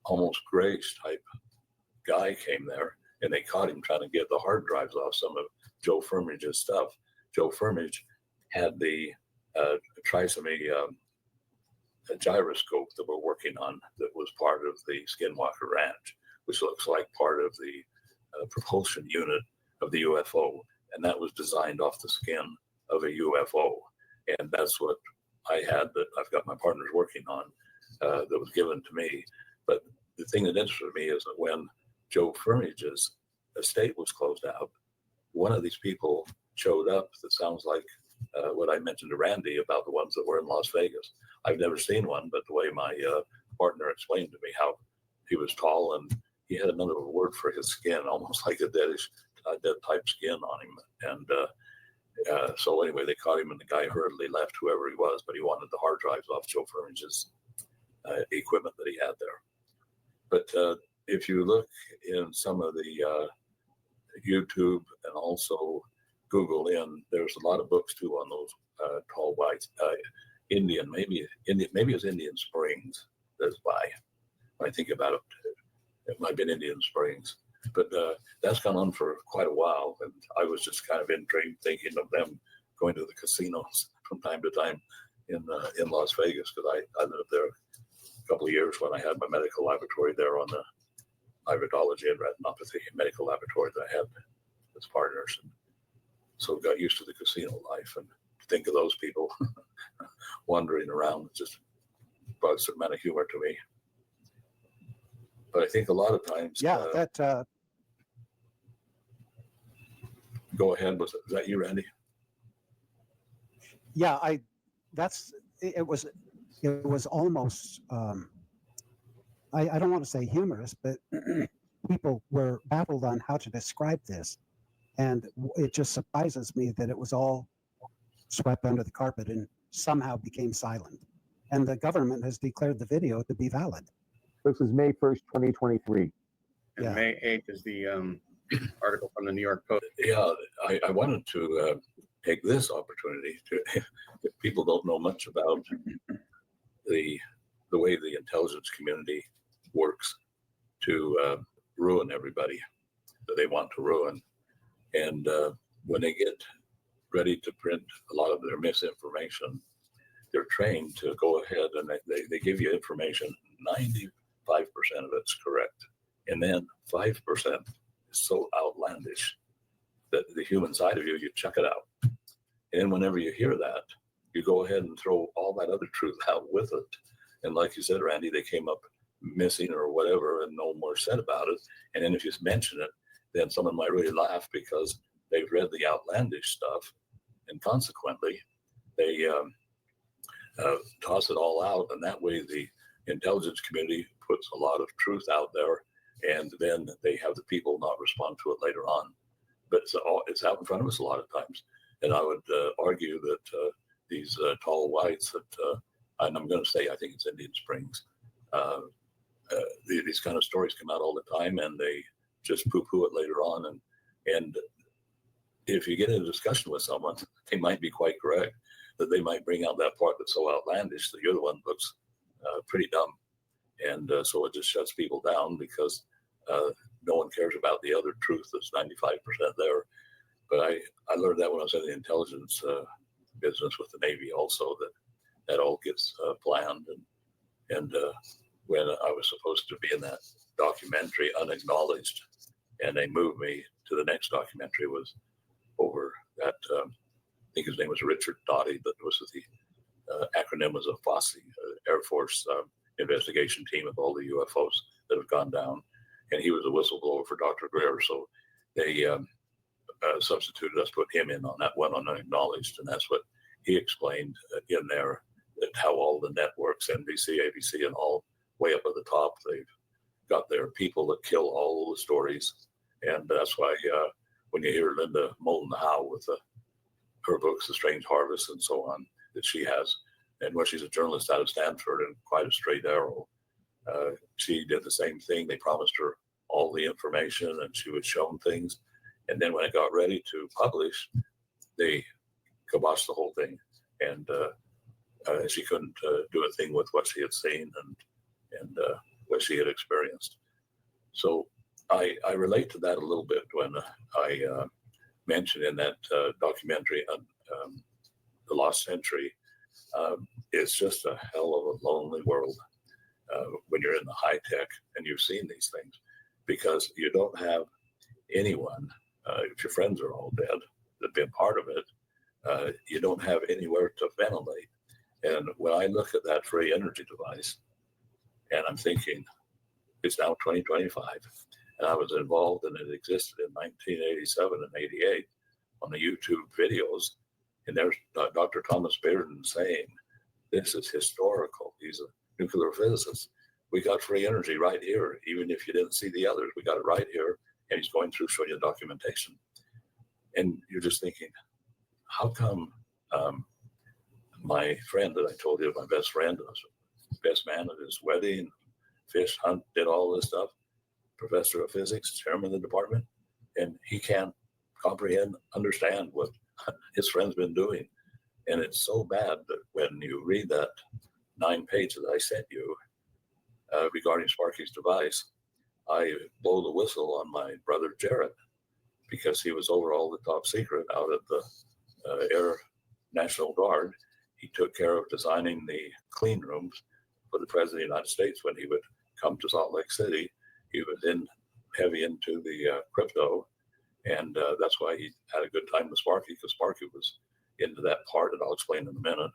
almost grayish type guy came there, and they caught him trying to get the hard drives off some of Joe Firmage's stuff. Joe Firmage had the trisomy gyroscope that we're working on that was part of the Skinwalker Ranch, which looks like part of the propulsion unit of the UFO. And that was designed off the skin of a UFO. And that's what I had, that I've got my partners working on, that was given to me. But the thing that interested me is that when Joe Firmage's estate was closed out, one of these people showed up that sounds like what I mentioned to Randy about the ones that were in Las Vegas. I've never seen one, but the way my partner explained to me how he was tall, and he had another word for his skin, almost like a dead type skin on him. And so anyway, they caught him, and the guy hurriedly left, whoever he was, but he wanted the hard drives off Joe Firmage's equipment that he had there. But if you look in some of the YouTube and also Google there's a lot of books too on those tall whites. Indian, maybe it was Indian Springs that's by. When I think about it, it might have been Indian Springs. But that's gone on for quite a while, and I was just kind of intrigued thinking of them going to the casinos from time to time in Las Vegas, because I lived there a couple of years when I had my medical laboratory there on the iridology and retinopathy medical laboratory that I had as partners, and so got used to the casino life. And to think of those people wandering around just brought a certain amount of humor to me. But I think a lot of times, go ahead. Was that you, Randy? Yeah, it was almost, I don't want to say humorous, but people were baffled on how to describe this. And it just surprises me that it was all swept under the carpet and somehow became silent. And the government has declared the video to be valid. This is May 1st, 2023. And Yeah. May 8th is the article from the New York Post. Yeah, I wanted to take this opportunity to, if people don't know much about the way the intelligence community works to ruin everybody that they want to ruin. And when they get ready to print a lot of their misinformation, they're trained to go ahead and they give you information. 95% of it's correct. And then 5% is so outlandish that the human side of you chuck it out. And then whenever you hear that, you go ahead and throw all that other truth out with it. And like you said, Randy, they came up missing or whatever and no more said about it. And then if you mention it, then someone might really laugh because they've read the outlandish stuff. And consequently, they toss it all out. And that way the intelligence community puts a lot of truth out there. And then they have the people not respond to it later on. But it's out in front of us a lot of times. And I would argue that these tall whites that, and I'm going to say, I think it's Indian Springs, these kind of stories come out all the time, and they just poo-poo it later on. And if you get in a discussion with someone, they might be quite correct, that they might bring out that part that's so outlandish that you're the one that looks pretty dumb. And so it just shuts people down because no one cares about the other truth that's 95% there. But I learned that when I was in the intelligence business with the Navy also, that all gets planned. And when I was supposed to be in that documentary, Unacknowledged, and they moved me to the next documentary, was over that, I think his name was Richard Doughty, but was the acronym was a FOSSI, Air Force investigation team of all the UFOs that have gone down. And he was a whistleblower for Dr. Greer. So they substituted us, put him in on that one on Unacknowledged. And that's what he explained in there, that how all the networks, NBC, ABC, and all way up at the top, they've got their people that kill all the stories. And that's why when you hear Linda Moulton Howe with her books, The Strange Harvest and so on, that she has, and where she's a journalist out of Stanford and quite a straight arrow, she did the same thing. They promised her all the information and she would show them things. And then when it got ready to publish, they kiboshed the whole thing. And she couldn't do a thing with what she had seen and what she had experienced. So I relate to that a little bit when I mentioned in that documentary, The Lost Century, it's just a hell of a lonely world when you're in the high tech and you've seen these things, because you don't have anyone, if your friends are all dead, that have been part of it, you don't have anywhere to ventilate. And when I look at that free energy device, and I'm thinking, it's now 2025, and I was involved and it existed in 1987 and 88 on the YouTube videos, and there's Dr. Thomas Bearden saying, this is historical. He's a nuclear physicist. We got free energy right here. Even if you didn't see the others, we got it right here. And he's going through showing you documentation. And you're just thinking, how come my friend that I told you, my best friend, was best man at his wedding, fish hunt, did all this stuff, professor of physics, chairman of the department, and he can't comprehend, understand what his friend's been doing. And it's so bad that when you read that 9 pages that I sent you regarding Sparky's device, I blow the whistle on my brother Jared, because he was over all the top secret out at the Air National Guard. He took care of designing the clean rooms for the President of the United States when he would come to Salt Lake City. He was heavy into the crypto, and that's why he had a good time with Sparky, because Sparky was into that part, and I'll explain in a minute.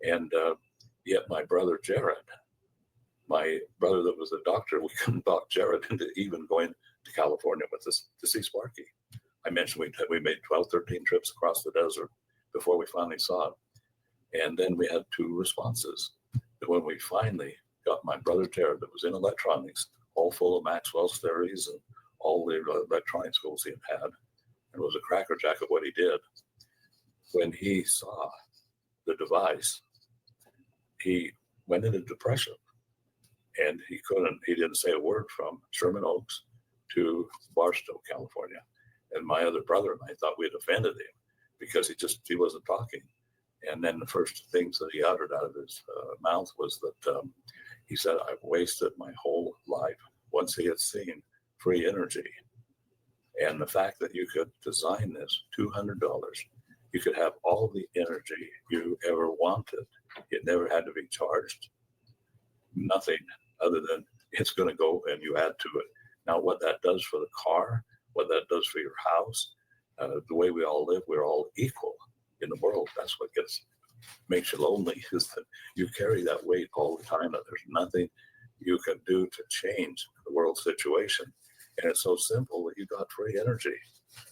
And yet my brother Jared, my brother that was a doctor, we couldn't talk Jared into even going to California with us to see Sparky. I mentioned we made 12, 13 trips across the desert before we finally saw it. And then we had 2 responses. And when we finally got my brother Jared, that was in electronics, all full of Maxwell's theories and all the electronic schools he had, and was a crackerjack of what he did. When he saw the device, he went into depression, and he didn't say a word from Sherman Oaks to Barstow, California. And my other brother and I thought we had offended him because he wasn't talking. And then the first things that he uttered out of his mouth was that he said, I've wasted my whole life. Once he had seen free energy and the fact that you could design this, $200, you could have all the energy you ever wanted. It never had to be charged. Nothing other than it's going to go and you add to it. Now, what that does for the car, what that does for your house, the way we all live, we're all equal in the world. That's what makes you lonely, is that you carry that weight all the time, that there's nothing you can do to change the world situation. And it's so simple that you got free energy,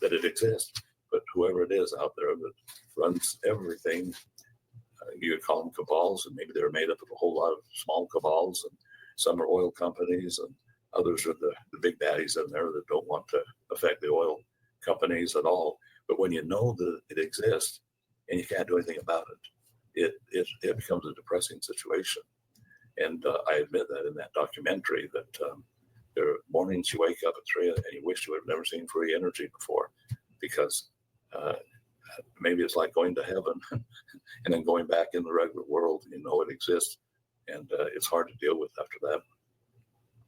that it exists. But whoever it is out there that runs everything, you could call them cabals, and maybe they're made up of a whole lot of small cabals, and some are oil companies, and others are the big daddies in there that don't want to affect the oil companies at all. But when you know that it exists and you can't do anything about it, it becomes a depressing situation. And I admit that in that documentary, that there are mornings you wake up at 3 and you wish you would have never seen free energy before, because maybe it's like going to heaven and then going back in the regular world. You know it exists, and it's hard to deal with after that.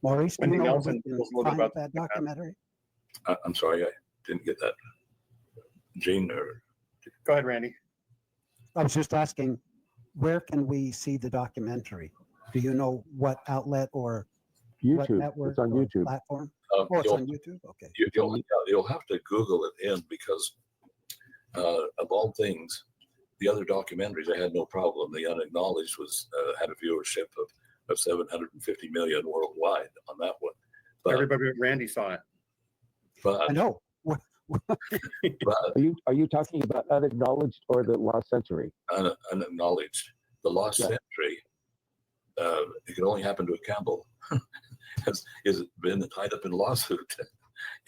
Maurice, do you Wendy know where Nelson we can told us a little bit find about that documentary? I'm sorry, I didn't get that. Gene, or Go ahead, Randy. I was just asking, where can we see the documentary? Do you know what outlet or what YouTube. network It's on or YouTube. platform? Oh, it's you'll, on YouTube? Okay. you'll have to Google it in, because of all things, the other documentaries, I had no problem. The Unacknowledged was had a viewership of 750 million worldwide on that one. But, Everybody but Randy saw it. but, I know. but Are you talking about Unacknowledged or the Lost Century? Unacknowledged, the Lost Yeah. Century, it can only happen to a Campbell. has been tied up in lawsuit,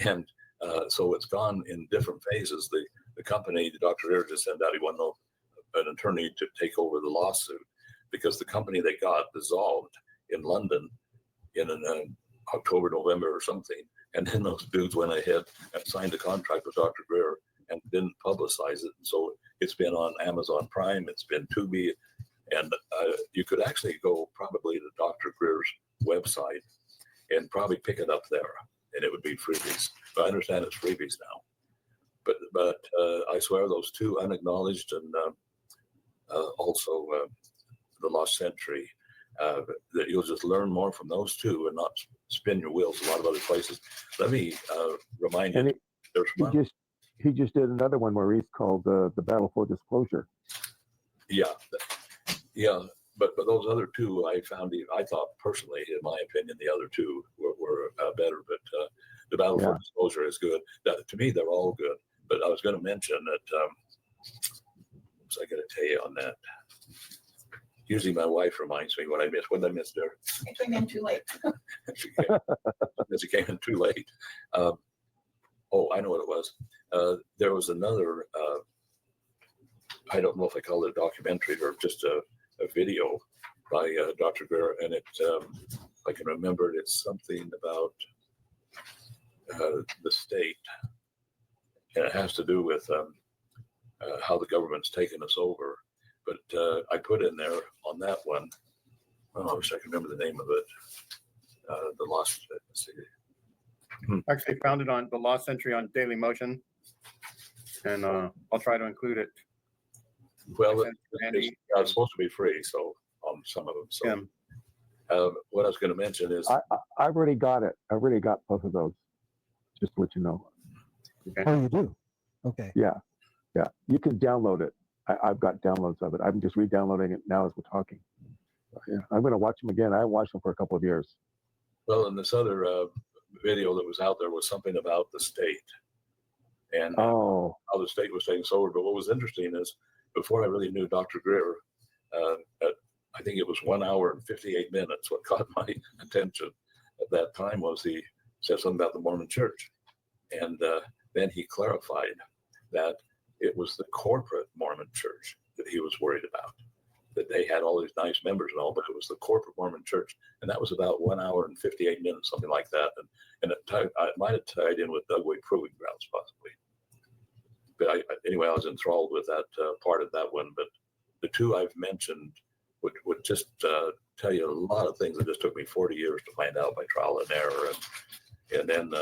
and so it's gone in different phases. The company, Dr. Greer just sent out, he wanted an attorney to take over the lawsuit, because the company they got dissolved in London in October, November or something. And then those dudes went ahead and signed a contract with Dr. Greer and didn't publicize it. And so it's been on Amazon Prime, it's been Tubi, and you could actually go probably to Dr. Greer's website and probably pick it up there, and it would be freebies. But I understand it's freebies now. But I swear those two, Unacknowledged and also the Lost Century, that you'll just learn more from those two and not spin your wheels a lot of other places. Let me remind you, there's one. He just did another one, Maurice, called the Battle for Disclosure. Yeah. But those other two, I thought personally, in my opinion, the other two were better. But the Battle for Disclosure is good. To me, they're all good. But I was going to mention that. What was I going to tell you on that? Usually, my wife reminds me what I missed. What did I miss there? It came in too late. She came in too late. Oh, I know what it was. There was another. I don't know if I call it a documentary or just a video by Dr. Greer, and it, I can remember it, it's something about the state, and it has to do with how the government's taken us over. But I put in there on that one, I wish I could remember the name of it, the Lost, let's see. Actually found it on the Lost Century on Daily Motion, and I'll try to include it. Well, Randy. it's supposed to be free, so on some of them. So what I was going to mention is I've already got it. I already got both of those. Just to let you know. Okay. Oh, you do? Okay. Yeah. You can download it. I've got downloads of it. I'm just re-downloading it now as we're talking. Yeah, I'm going to watch them again. I haven't watched them for a couple of years. well, and this other video that was out there was something about the state and Oh, how the state was taking us over. But what was interesting is, before I really knew Dr. Greer, I think it was 1 hour and 58 minutes. What caught my attention at that time was he said something about the Mormon Church. And then he clarified that it was the corporate Mormon Church that he was worried about, that they had all these nice members and all, but it was the corporate Mormon Church. And that was about 1 hour and 58 minutes, something like that. And it might have tied in with Dugway Proving Grounds, possibly. But anyway, I was enthralled with that part of that one. But the two I've mentioned would just tell you a lot of things that just took me 40 years to find out by trial and error. And then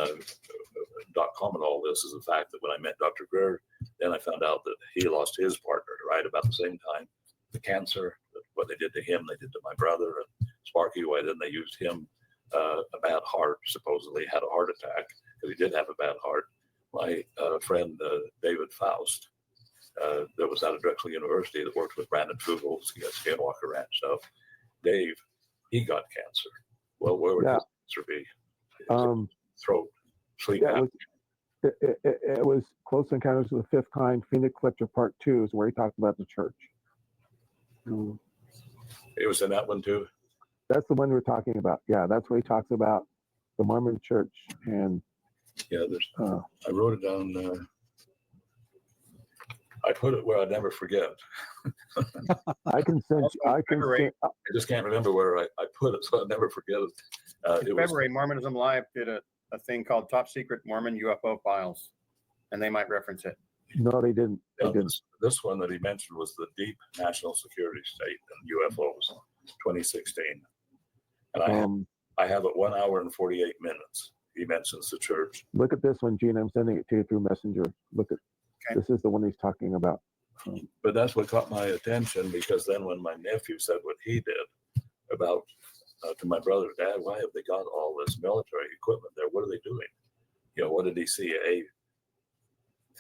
.com and all this is the fact that when I met Dr. Greer, then I found out that he lost his partner right about the same time. The cancer, what they did to him, they did to my brother. And Sparky, why then they used him, a bad heart, supposedly had a heart attack, because he did have a bad heart. My friend David Faust, that was out of Drexel University, that worked with Brandon Fugel, Skinwalker Ranch stuff. Dave, he got cancer. Well, where would his cancer be? Throat, sleep apnea. It was Close Encounters of the Fifth Kind, Phoenix Lecture Part 2 is where he talked about the church. It was in that one too? That's the one we're talking about. Yeah, that's where he talks about the Mormon Church. And yeah, I wrote it down. I put it where I'd never forget. I can send. I just can't remember where I put it, so I'll never forget it. In February, Mormonism Live did a thing called Top Secret Mormon UFO Files, and they might reference it. No, they didn't. This one that he mentioned was the Deep National Security State and UFOs, 2016. And I have it 1 hour and 48 minutes. He mentions the church. Look at this one, Gene. I'm sending it to you through Messenger. Look at Okay. this is the one he's talking about. But that's what caught my attention, because then when my nephew said what he did about to my brother, Dad, why have they got all this military equipment there? What are they doing? You know, what did he see?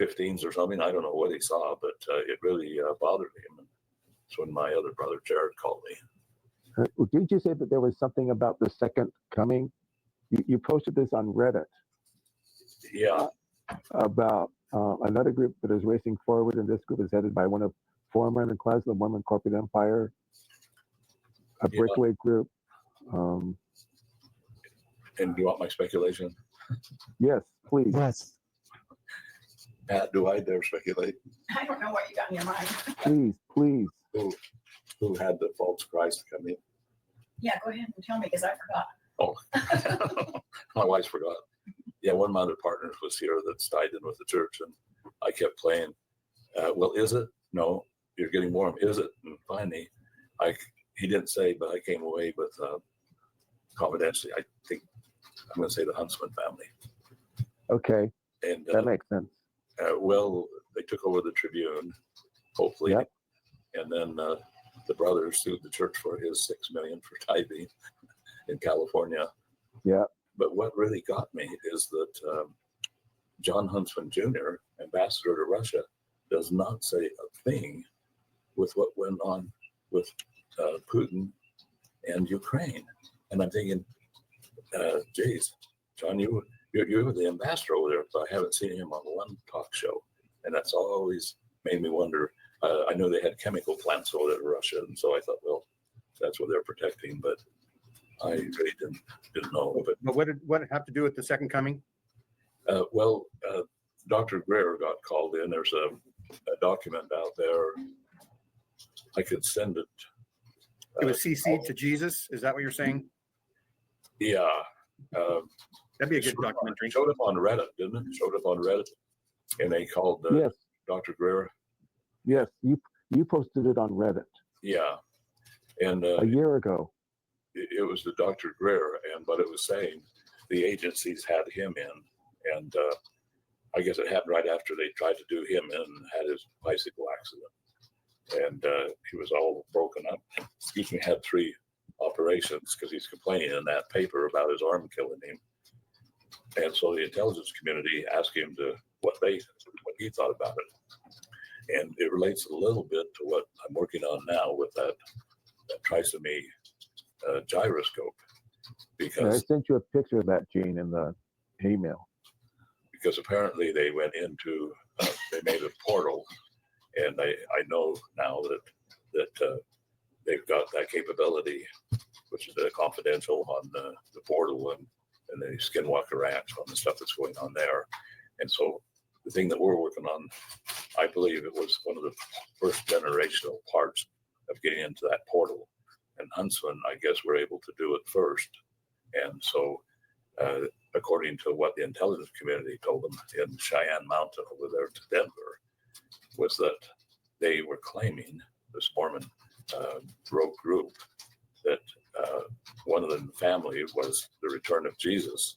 A-15s or something? I don't know what he saw, but it really bothered him. And that's when my other brother, Jared, called me. Didn't you say that there was something about the second coming? You posted this on Reddit. Yeah. About another group that is racing forward, and this group is headed by one of former class, the Mormon corporate empire, a breakaway group. And do you want my speculation? Yes, please. Yes. Pat, do I dare speculate? I don't know what you got in your mind. Please. Who had the false Christ come in? Yeah, go ahead and tell me, because I forgot. Oh, my wife forgot. Yeah, one of my other partners was here that's tied in with the church, and I kept playing. Well, is it? No, you're getting warm. Is it? And finally, he didn't say, but I came away with confidentially. I think I'm going to say the Huntsman family. Okay, And that makes sense. well, they took over the Tribune, hopefully, Yep. and then the brother sued the church for his $6 million for tithing in California. Yeah. But what really got me is that John Huntsman Jr., ambassador to Russia, does not say a thing with what went on with Putin and Ukraine. And I'm thinking, geez, John, you're the ambassador over there, but I haven't seen him on one talk show. And that's always made me wonder. I know they had chemical plants over there in Russia, and so I thought, well, that's what they're protecting, but I really didn't know. But what did it have to do with the second coming? Well, Dr. Greer got called in. There's a document out there. I could send it. It was CC'd to Jesus. Is that what you're saying? Yeah. That'd be a good documentary. Showed up on Reddit, didn't it? Showed up on Reddit, and they called Yes, Dr. Greer. yes. You posted it on Reddit Yeah, and a year ago. it was the Dr. Greer, but it was saying the agencies had him in, and I guess it happened right after they tried to do him in and had his bicycle accident, and he was all broken up. Excuse me, had 3 operations because he's complaining in that paper about his arm killing him, and so the intelligence community asked him what he thought about it, and it relates a little bit to what I'm working on now with that trisomy gyroscope, And I because sent you a picture of that, Gene, in the email. apparently they went into they made a portal, and I know now that they've got that capability, which is confidential on the portal and the Skinwalker Ranch on the stuff that's going on there. And so the thing that we're working on, I believe it was one of the first generational parts of getting into that portal. And Huntsman, I guess, were able to do it first. And so, according to what the intelligence community told them in Cheyenne Mountain over there to Denver, was that they were claiming, this Mormon rogue group, that one of the family was the return of Jesus,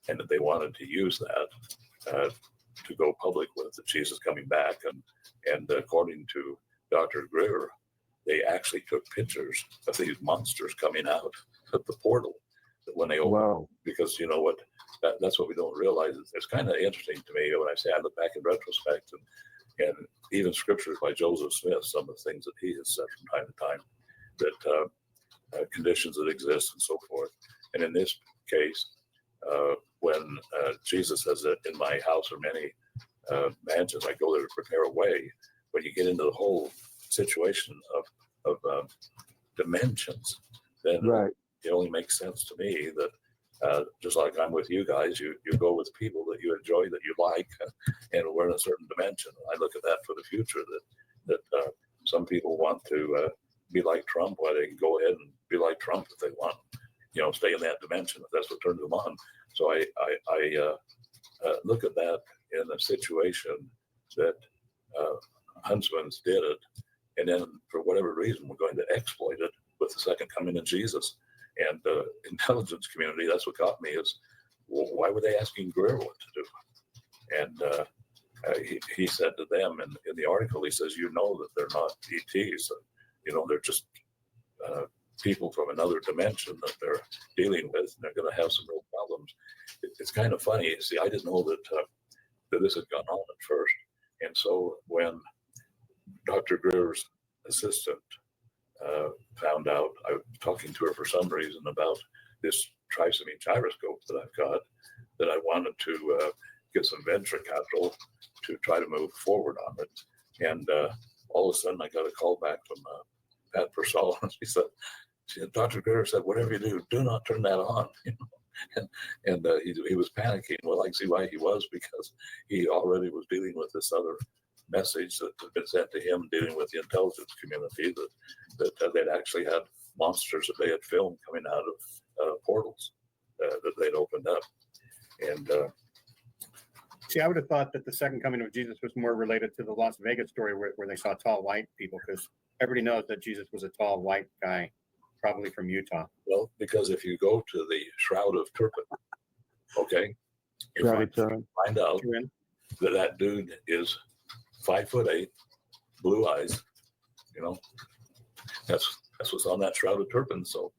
and that they wanted to use that to go public with the Jesus coming back. And according to Dr. Greer, they actually took pictures of these monsters coming out of the portal when they opened. Wow. Because you know what, that's what we don't realize. It's kind of interesting to me when I say I look back in retrospect, and even scriptures by Joseph Smith, some of the things that he has said from time to time, that conditions that exist and so forth. And in this case, when Jesus says that in my house are many mansions, I go there to prepare a way. When you get into the whole situation of dimensions, then Right. it only makes sense to me that just like I'm with you guys, you go with people that you enjoy, that you like, and we're in a certain dimension. I look at that for the future, that some people want to be like Trump. Well, they can go ahead and be like Trump if they want, stay in that dimension if that's what turns them on. So I look at that in a situation that Huntsman's did it, and then for whatever reason we're going to exploit it with the second coming of Jesus. And the intelligence community, that's what got me is, why were they asking Greer what to do? And he said to them in the article, he says, you know that they're not ETs, you know, they're just people from another dimension that they're dealing with, and they're going to have some real problems. It's kind of funny. See, I didn't know that this had gone on at first. And so when Dr. Greer's assistant found out, I was talking to her for some reason about this trisomy gyroscope that I've got, that I wanted to get some venture capital to try to move forward on it. And all of a sudden I got a call back from Pat Purcell, and she said, Dr. Greer said, whatever you do, do not turn that on. You know? And he was panicking. Well, I can see why he was, because he already was dealing with this other message that had been sent to him, dealing with the intelligence community, that they'd actually had monsters that they had filmed coming out of portals that they'd opened up. And see, I would have thought that the second coming of Jesus was more related to the Las Vegas story where they saw tall white people, because everybody knows that Jesus was a tall white guy, probably from Utah. well, because if you go to the Shroud of Turpin, okay, you find out that dude is 5'8", blue eyes. You know, that's what's on that Shroud of Turpin. So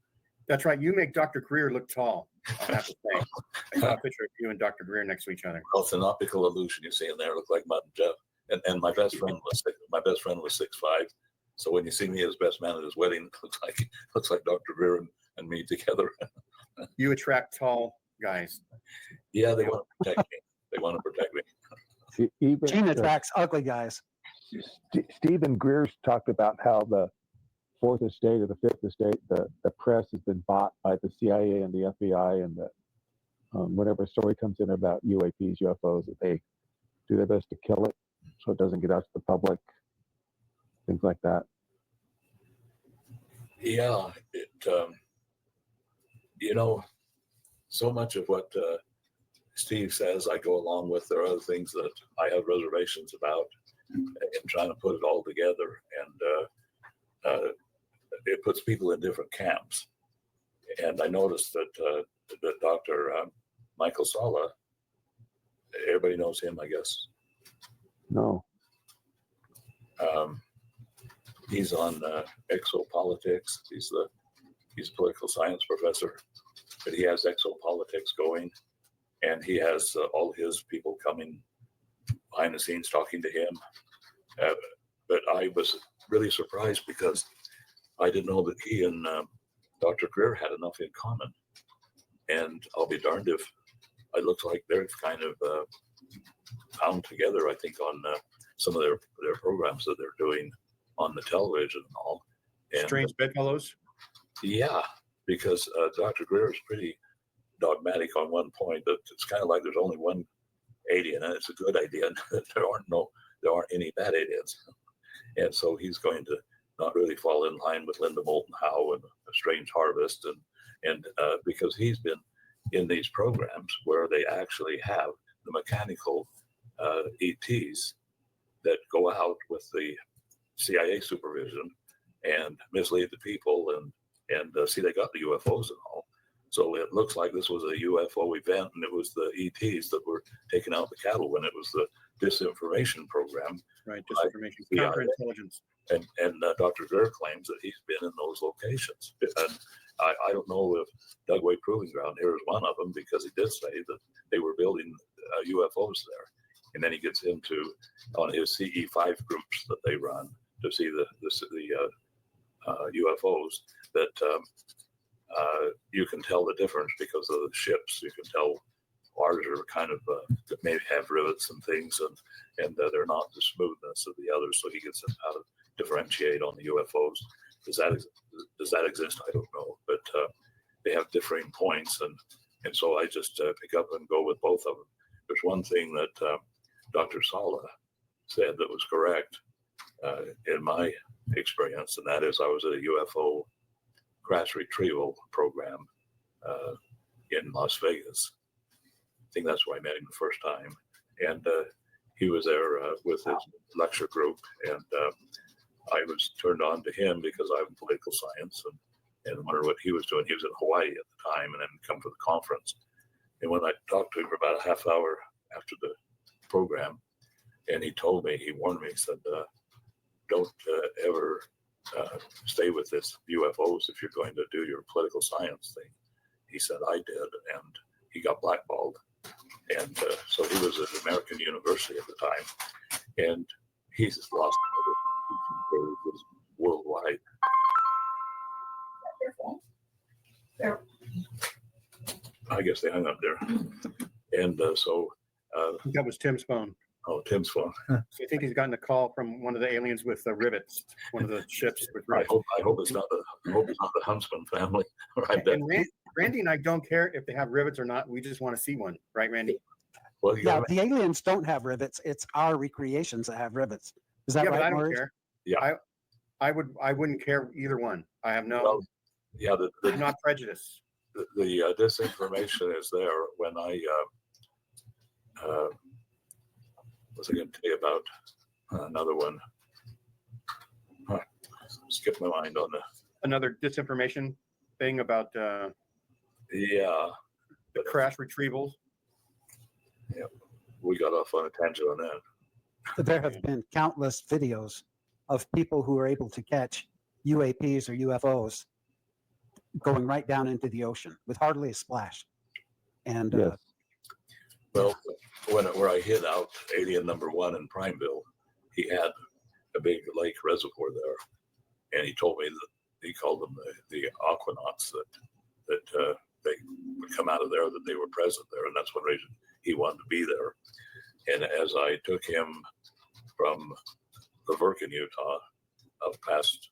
that's right. You make Dr. Greer look tall, I have to say. I saw a picture of you and Dr. Greer next to each other. Well, it's an optical illusion you see in there. Look like Mutt and Jeff. And my best friend was 6'5". So when you see me as best man at his wedding, it looks like Dr. Greer and me together. You attract tall guys. Yeah, they want to protect me. They want to protect me. See, even Gene attracts ugly guys. Stephen Greer's talked about how the fourth estate or the fifth estate, the press has been bought by the CIA and the FBI, and that whenever a story comes in about UAPs, UFOs, that they do their best to kill it so it doesn't get out to the public, things like that. Yeah, you know, so much of what Steve says I go along with. There are other things that I have reservations about in trying to put it all together, and it puts people in different camps. And I noticed that Dr. Michael Sala, everybody knows him, I guess. No. He's on exopolitics. He's a political science professor, but he has exopolitics going, and he has all his people coming behind the scenes talking to him. But I was really surprised because I didn't know that he and Dr. Greer had enough in common. And I'll be darned if it looks like they're kind of bound together, I think, on some of their programs that they're doing on the television and all. And, Strange bedfellows? Yeah, because Dr. Greer is pretty dogmatic on one point, that it's kind of like there's only one alien, and it's a good idea. There aren't any bad aliens. And so he's going to not really fall in line with Linda Moulton Howe and A Strange Harvest, and because he's been in these programs where they actually have the mechanical ETs that go out with the CIA supervision and mislead the people and see, they got the UFOs and all. So it looks like this was a UFO event, and it was the ETs that were taking out the cattle when it was the disinformation program. Right, disinformation, counterintelligence. And Dr. Greer claims that he's been in those locations. And I don't know if Dugway Proving Ground here is one of them, because he did say that they were building UFOs there. And then he gets into on his CE5 groups that they run to see the UFOs, that you can tell the difference because of the ships. You can tell ours are kind of maybe have rivets and things, and they're not the smoothness of the others. So he gets them how to differentiate on the UFOs. Does that exist? I don't know, but they have differing points, and so I just pick up and go with both of them. There's one thing that Dr. Sala said that was correct in my experience, and that is I was at a UFO crash retrieval program in Las Vegas. I think that's where I met him the first time, and he was there with his lecture group, and I was turned on to him because I'm political science, and wondered what he was doing. He was in Hawaii at the time and then come for the conference. And when I talked to him for about a half hour after the program, and he told me, he warned me, he said, don't ever stay with this UFOs if you're going to do your political science thing. He said, I did, and he got blackballed. And so he was at American University at the time, and he's lost worldwide. Their phone. Their- I guess they hung up there. And so, That was Tim's phone. oh, Tim's phone. So I think he's gotten a call from one of the aliens with the rivets, one of the ships with rivets. I hope it's not the Huntsman family. Right. And Randy and I don't care if they have rivets or not. We just want to see one, right, Randy? Well, Yeah, the aliens don't have rivets. It's our recreations that have rivets. Is that Yeah, but right, I don't Maurice? care. Yeah. I wouldn't care either one. I have no. Well, yeah, I'm not prejudiced. the disinformation is there. When I was I going to tell you about another one? Skip my mind on the. Another disinformation thing about Yeah, the crash retrievals. we got off on a tangent on that. There have been countless videos of people who are able to catch UAPs or UFOs going right down into the ocean with hardly a splash. And Yes. Well, where I hid out alien number 1 in Primeville, he had a big lake reservoir there, and he told me that he called them the aquanauts, that they would come out of there, that they were present there, and that's one reason he wanted to be there. And as I took him from Covert in Utah up past,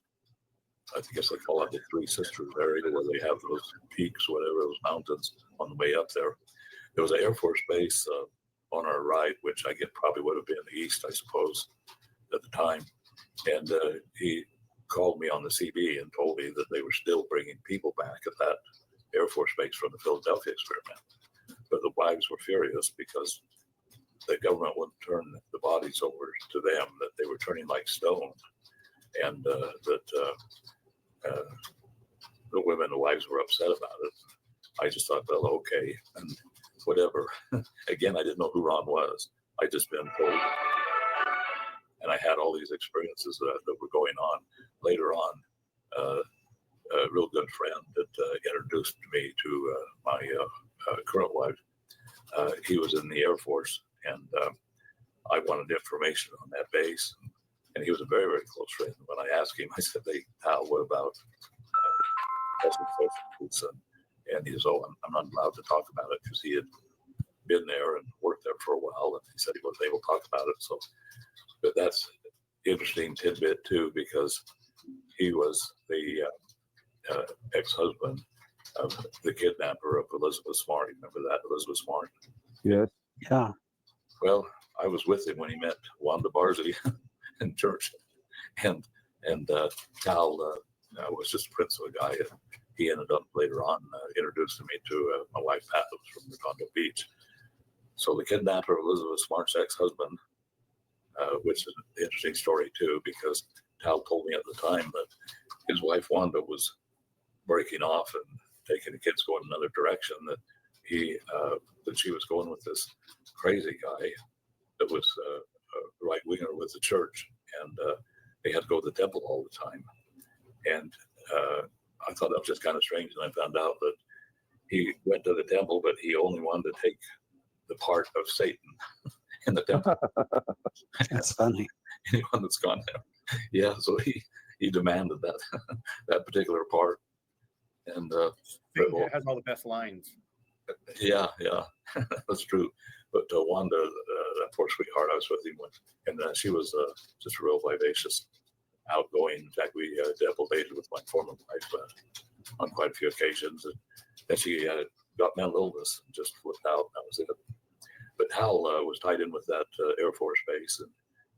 I guess they call it the Three Sisters area, where they have those peaks, whatever, those mountains on the way up there. There was an Air Force base on our right, which I get probably would have been east, I suppose, at the time. And he called me on the CB and told me that they were still bringing people back at that Air Force base from the Philadelphia experiment. But the wives were furious because the government wouldn't turn the bodies over to them, that they were turning like stone, and that the women, the wives were upset about it. I just thought, well, okay, and whatever. Again, I didn't know who Ron was. I just been told, and I had all these experiences that were going on. Later on, a real good friend that introduced me to my current wife. He was in the Air Force, and I wanted information on that base. And he was a very, very close friend. When I asked him, I said, "Hey, Hal, what about and he says, "Oh, I'm not allowed to talk about it," because he had been there and worked there for a while, and he said he wasn't able to talk about it. So, but that's interesting tidbit too, because he was the ex-husband of the kidnapper of Elizabeth Smart. Remember that, Elizabeth Smart? Yes. yeah, Well, I was with him when he met Wanda Barzey in church, and Cal was just a prince of a guy. And he ended up later on introducing me to my wife Pat, that was from Redondo Beach. So the kidnapper of Elizabeth Smart's ex-husband, which is an interesting story too, because Tal told me at the time that his wife Wanda was breaking off and taking the kids going another direction, that she was going with this crazy guy that was a right winger with the church, and they had to go to the temple all the time. And I thought that was just kind of strange, and I found out that he went to the temple, but he only wanted to take the part of Satan in the temple. that's funny. Anyone that's gone there, yeah. So he demanded that particular part, and It has all the best lines. yeah, that's true. But Wanda, that poor sweetheart, I was with him when, and she was just real vivacious, outgoing. In fact, we double dated with my former wife on quite a few occasions, and then she got mental illness and just flipped out. That was it. But Hal was tied in with that Air Force base, and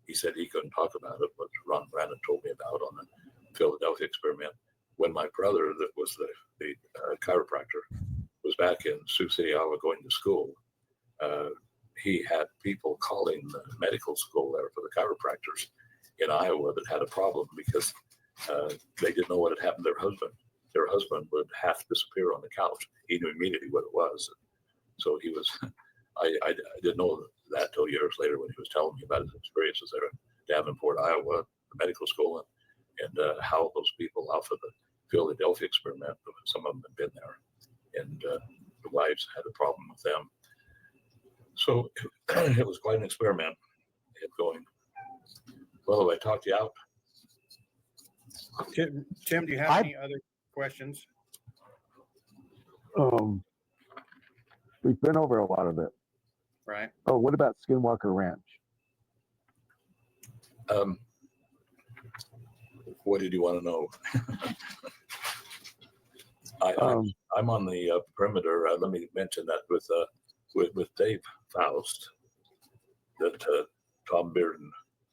he said he couldn't talk about it, but Ron Brandt told me about on the Philadelphia experiment. When my brother, that was the chiropractor, was back in Sioux City, Iowa, going to school, he had people calling the medical school there for the chiropractors in Iowa that had a problem because they didn't know what had happened to their husband. her husband would half disappear on the couch. He knew immediately what it was. So he was, I didn't know that till years later when he was telling me about his experiences there in Davenport, Iowa, the medical school, and how those people out of the Philadelphia experiment, some of them had been there, and the wives had a problem with them. So it was quite an experiment. It going, well, have I talked you out? Tim, do you have any other questions? We've been over a lot of it. Right. Oh, what about Skinwalker Ranch? What did you want to know? I'm on the perimeter. Let me mention that with Dave Faust that Tom Bearden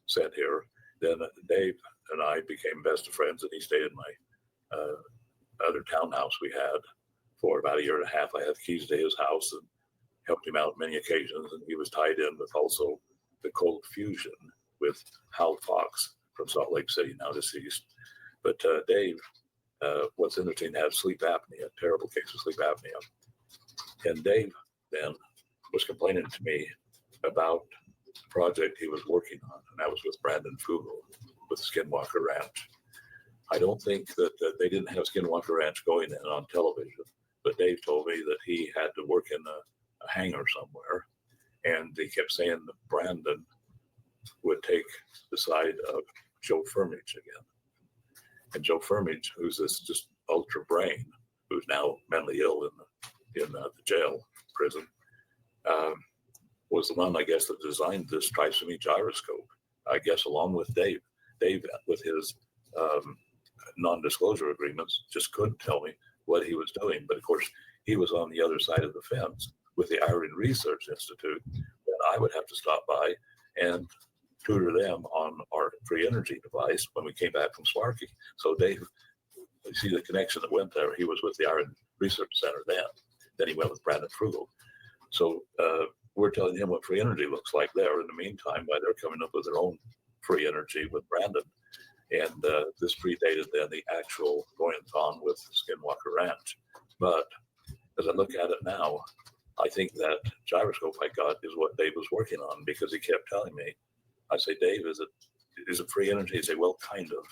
said here. Then Dave and I became best of friends, and he stayed in my other townhouse we had for about a year and a half. I had keys to his house and helped him out many occasions, and he was tied in with also the cold fusion with Hal Fox from Salt Lake City, now deceased. But Dave, what's interesting, had sleep apnea, terrible case of sleep apnea. And Dave then was complaining to me about the project he was working on, and that was with Brandon Fugel with Skinwalker Ranch. I don't think that they didn't have Skinwalker Ranch going in on television, but Dave told me that he had to work in a hangar somewhere, and he kept saying that Brandon would take the side of Joe Firmage again. And Joe Firmage, who's this just ultra brain, who's now mentally ill in the jail prison, was the one, I guess, that designed this trisomy gyroscope, I guess, along with Dave. Dave, with his non-disclosure agreements, just couldn't tell me what he was doing. But of course, he was on the other side of the fence with the Iron Research Institute, and I would have to stop by and tutor them on our free energy device when we came back from Swarky. So Dave, you see the connection that went there. He was with the Iron Research Center then. Then he went with Brandon Fugel. So we're telling him what free energy looks like there. In the meantime, while they're coming up with their own free energy with Brandon. And this predated then the actual goings on with Skinwalker Ranch. But as I look at it now, I think that gyroscope I got is what Dave was working on, because he kept telling me, I say, Dave, is it free energy? He'd say, well, kind of.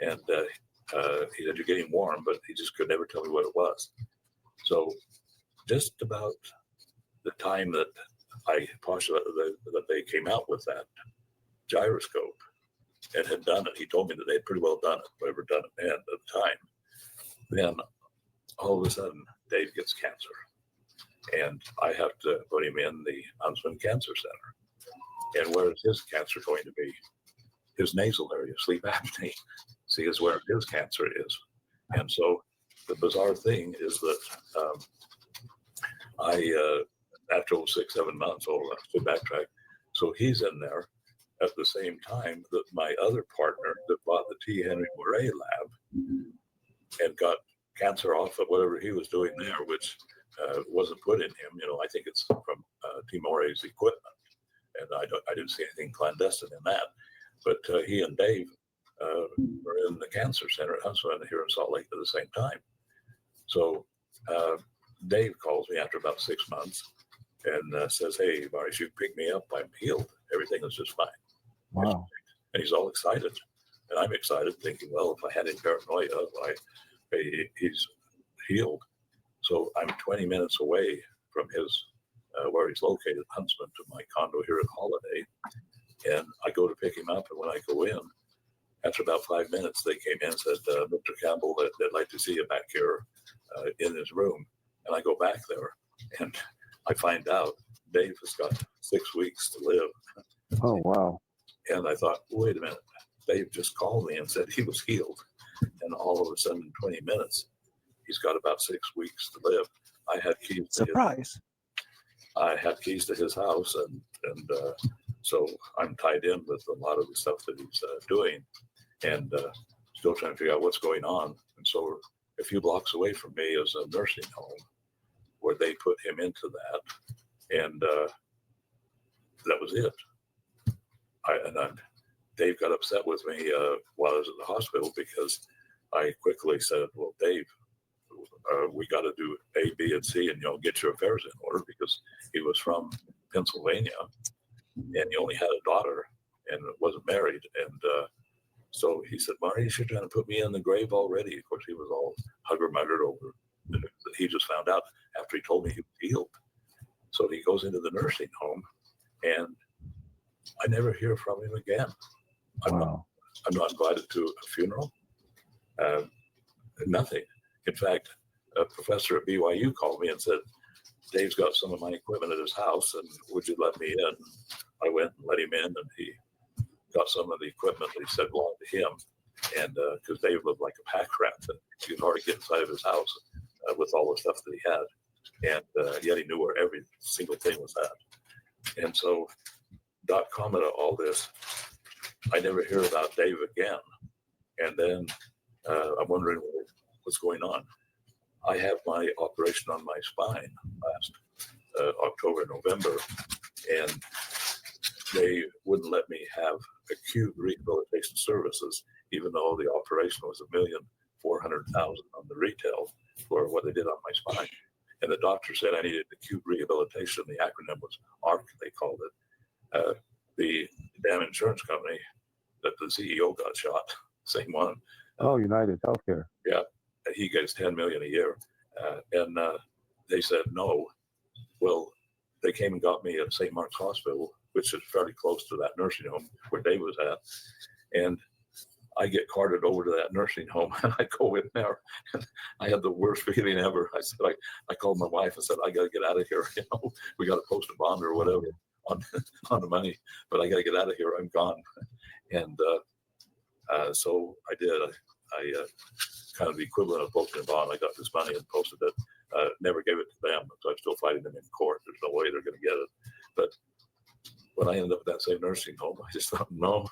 And he said, you're getting warm, but he just could never tell me what it was. So just about the time that I postulated that they came out with that gyroscope and had done it, he told me that they had pretty well done it, whatever done it at the time. Then all of a sudden, Dave gets cancer. And I have to put him in the Huntsman Cancer Center. And where is his cancer going to be? His nasal area, sleep apnea, see, is where his cancer is. And so the bizarre thing is that after 6-7 months, to backtrack, so he's in there at the same time that my other partner that bought the T. Henry Moray lab and got cancer off of whatever he was doing there, which wasn't put in him. You know, I think it's from T. Moray's equipment, and I didn't see anything clandestine in that. But he and Dave were in the cancer center at Huntsman here in Salt Lake at the same time. So Dave calls me after about 6 months and says, "Hey, Maurice, you pick me up. I'm healed. Everything is just fine." Wow. And he's all excited. And I'm excited, thinking, well, if I had any paranoia, he's healed. So I'm 20 minutes away from his, where he's located, Huntsman, to my condo here at Holiday. And I go to pick him up. And when I go in, after about 5 minutes, they came in and said, Mr. Campbell, they'd like to see you back here in his room. And I go back there and I find out Dave has got 6 weeks to live. Oh, wow. And I thought, wait a minute, Dave just called me and said he was healed. And all of a sudden, in 20 minutes, he's got about 6 weeks to live. I had keys to Surprise. I had keys to his house, and so I'm tied in with a lot of the stuff that he's doing, and still trying to figure out what's going on. And so a few blocks away from me is a nursing home where they put him into that, and that was it. Dave got upset with me while I was at the hospital because I quickly said, well, Dave, we got to do A, B, and C, and get your affairs in order, because he was from Pennsylvania, and he only had a daughter and wasn't married, and so he said, Maurice, you're trying to put me in the grave already. Of course, he was all hugger-muggered over. He just found out after he told me he was healed. So he goes into the nursing home, and I never hear from him again. I'm not invited to a funeral. Nothing. In fact, a professor at BYU called me and said, Dave's got some of my equipment at his house, and would you let me in? I went and let him in, and he got some of the equipment that he said belonged to him. And because Dave lived like a pack rat, and you could hardly get inside of his house with all the stuff that he had. And yet he knew where every single thing was at. And so, .com all this, I never hear about Dave again. And then I'm wondering what's going on. I had my operation on my spine last October, November, and they wouldn't let me have acute rehabilitation services, even though the operation was $1,400,000 on the retail for what they did on my spine. And the doctor said I needed acute rehabilitation. The acronym was ARC, they called it. The damn insurance company that the CEO got shot, same one. Oh, United Healthcare. Yeah, he gets $10 million a year, and they said no. Well, they came and got me at St. Mark's Hospital, which is fairly close to that nursing home where Dave was at, and I get carted over to that nursing home, and I go in there, and I had the worst feeling ever. I said, I called my wife and said, I got to get out of here. We got to post a bond or whatever on the money, but I got to get out of here. I'm gone. And so I did. I kind of the equivalent of posting a bond. I got this money and posted it. Never gave it to them, so I'm still fighting them in court. There's no way they're going to get it. But when I ended up at that same nursing home, I just thought, no,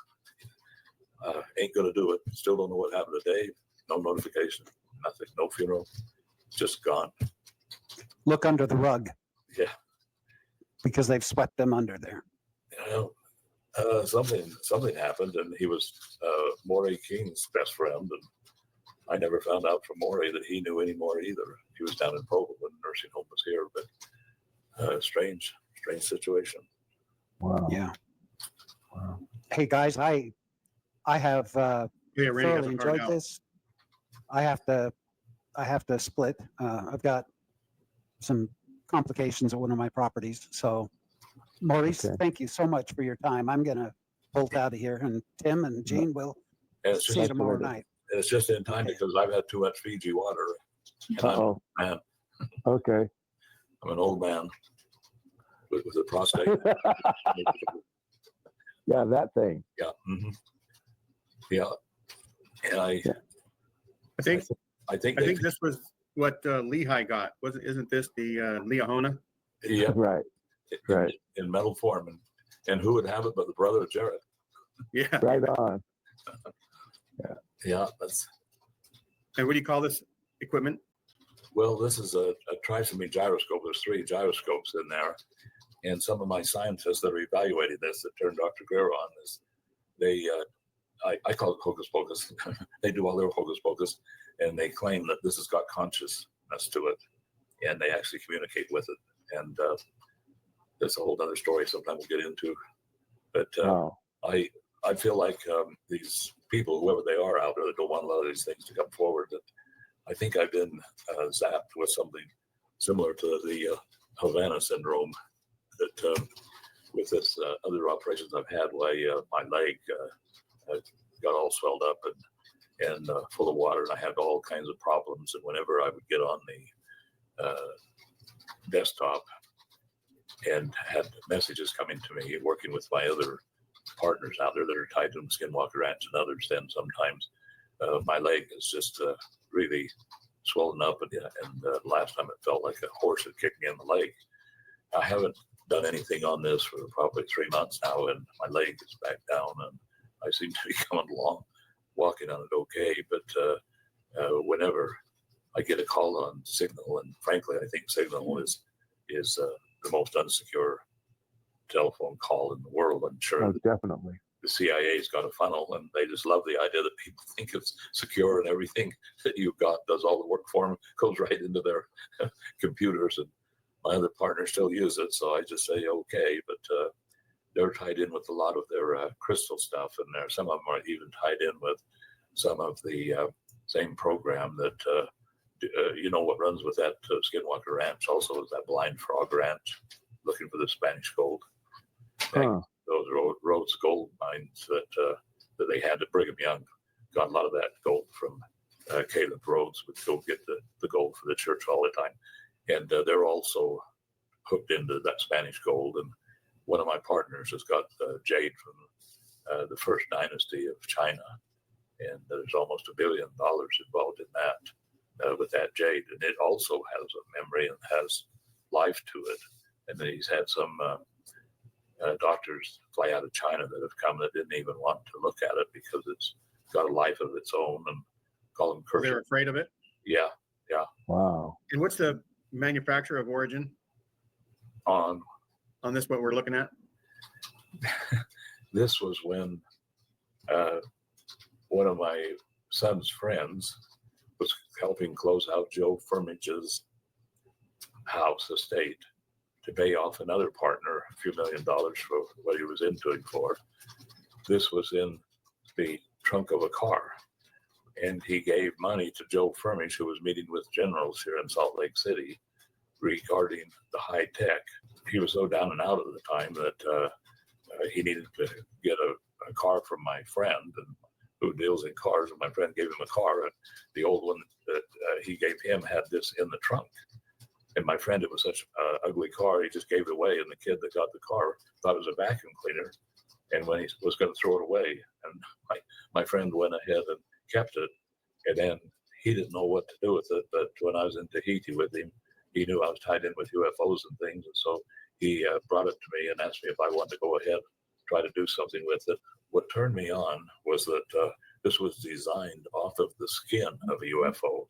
ain't going to do it. Still don't know what happened to Dave. No notification, nothing, no funeral, just gone. Look under the rug. Yeah. Because they've swept them under there. Something happened, and he was Maury King's best friend, and I never found out from Maury that he knew any more either. He was down in Provo when the nursing home was here, but strange situation. Wow. Yeah. Wow. Hey guys, I have Yeah, Randy got thoroughly the card enjoyed out. this. I have to split. I've got some complications at one of my properties. So Maurice, Okay. thank you so much for your time. I'm gonna bolt out of here, and Tim and Gene will And it's see just, you tomorrow night. it's just in time Okay. because I've had too much Fiji water. And Uh-oh. man, Okay. I'm an old man with a prostate. Yeah, that thing. Yeah. Mm-hmm. Yeah. And I think I think this was what Lehigh got. Isn't this the Leahona? yeah, Right. Right. in metal form, and who would have it but the brother of Jared? Yeah. Right on. Yeah, that's And what do you call this equipment? well. This is a trisomy gyroscope. There's 3 gyroscopes in there, and some of my scientists that are evaluating this that turned Dr. Greer on this, they I call it hocus pocus. They do all their hocus pocus, and they claim that this has got consciousness to it, and they actually communicate with it. And that's a whole other story. Sometime we'll get into. But Wow. I feel like these people, whoever they are out there, that don't want a lot of these things to come forward. That I think I've been zapped with something similar to the Havana syndrome. That with this other operations I've had, my leg got all swelled up and full of water, and I had all kinds of problems. And whenever I would get on the desktop and had messages coming to me, working with my other partners out there that are tied to them, Skinwalker Ranch and others, then sometimes my leg is just really swollen up, and last time it felt like a horse had kicked me in the leg. I haven't done anything on this for probably 3 months now, and my leg is back down, and I seem to be coming along, walking on it okay. But whenever I get a call on Signal, and frankly, I think Signal is the most unsecure telephone call in the world. I'm sure Oh, definitely. the CIA's got a funnel, and they just love the idea that people think it's secure and everything that you've got does all the work for them, goes right into their computers. And my other partner still use it, so I just say okay. But they're tied in with a lot of their crystal stuff, and some of them are even tied in with some of the same program that what runs with that Skinwalker Ranch also is that Blind Frog Ranch, looking for the Spanish gold. Huh. Those Rhodes gold mines that they had at Brigham Young got a lot of that gold from Caleb Rhodes would go get the gold for the church all the time, and they're also hooked into that Spanish gold. And one of my partners has got jade from the first dynasty of China, and there's almost $1 billion involved in that with that jade, and it also has a memory and has life to it. And then he's had some doctors fly out of China that have come that didn't even want to look at it because it's got a life of its own, and call them cursor. They're afraid of it. Yeah. Wow. And what's the manufacturer of origin On this, what we're looking at? this was when one of my son's friends was helping close out Joe Firmage's house estate to pay off another partner a few $1 million for what he was into it for. This was in the trunk of a car, and he gave money to Joe Firmage, who was meeting with generals here in Salt Lake City regarding the high tech. He was so down and out at the time that he needed to get a car from my friend, and who deals in cars, and my friend gave him a car, and the old one that he gave him had this in the trunk. And my friend, it was such an ugly car, he just gave it away, and the kid that got the car thought it was a vacuum cleaner, and when he was going to throw it away, and my friend went ahead and kept it, and then he didn't know what to do with it. But when I was in Tahiti with him, he knew I was tied in with UFOs and things, and so he brought it to me and asked me if I wanted to go ahead and try to do something with it. What turned me on was that this was designed off of the skin of a UFO,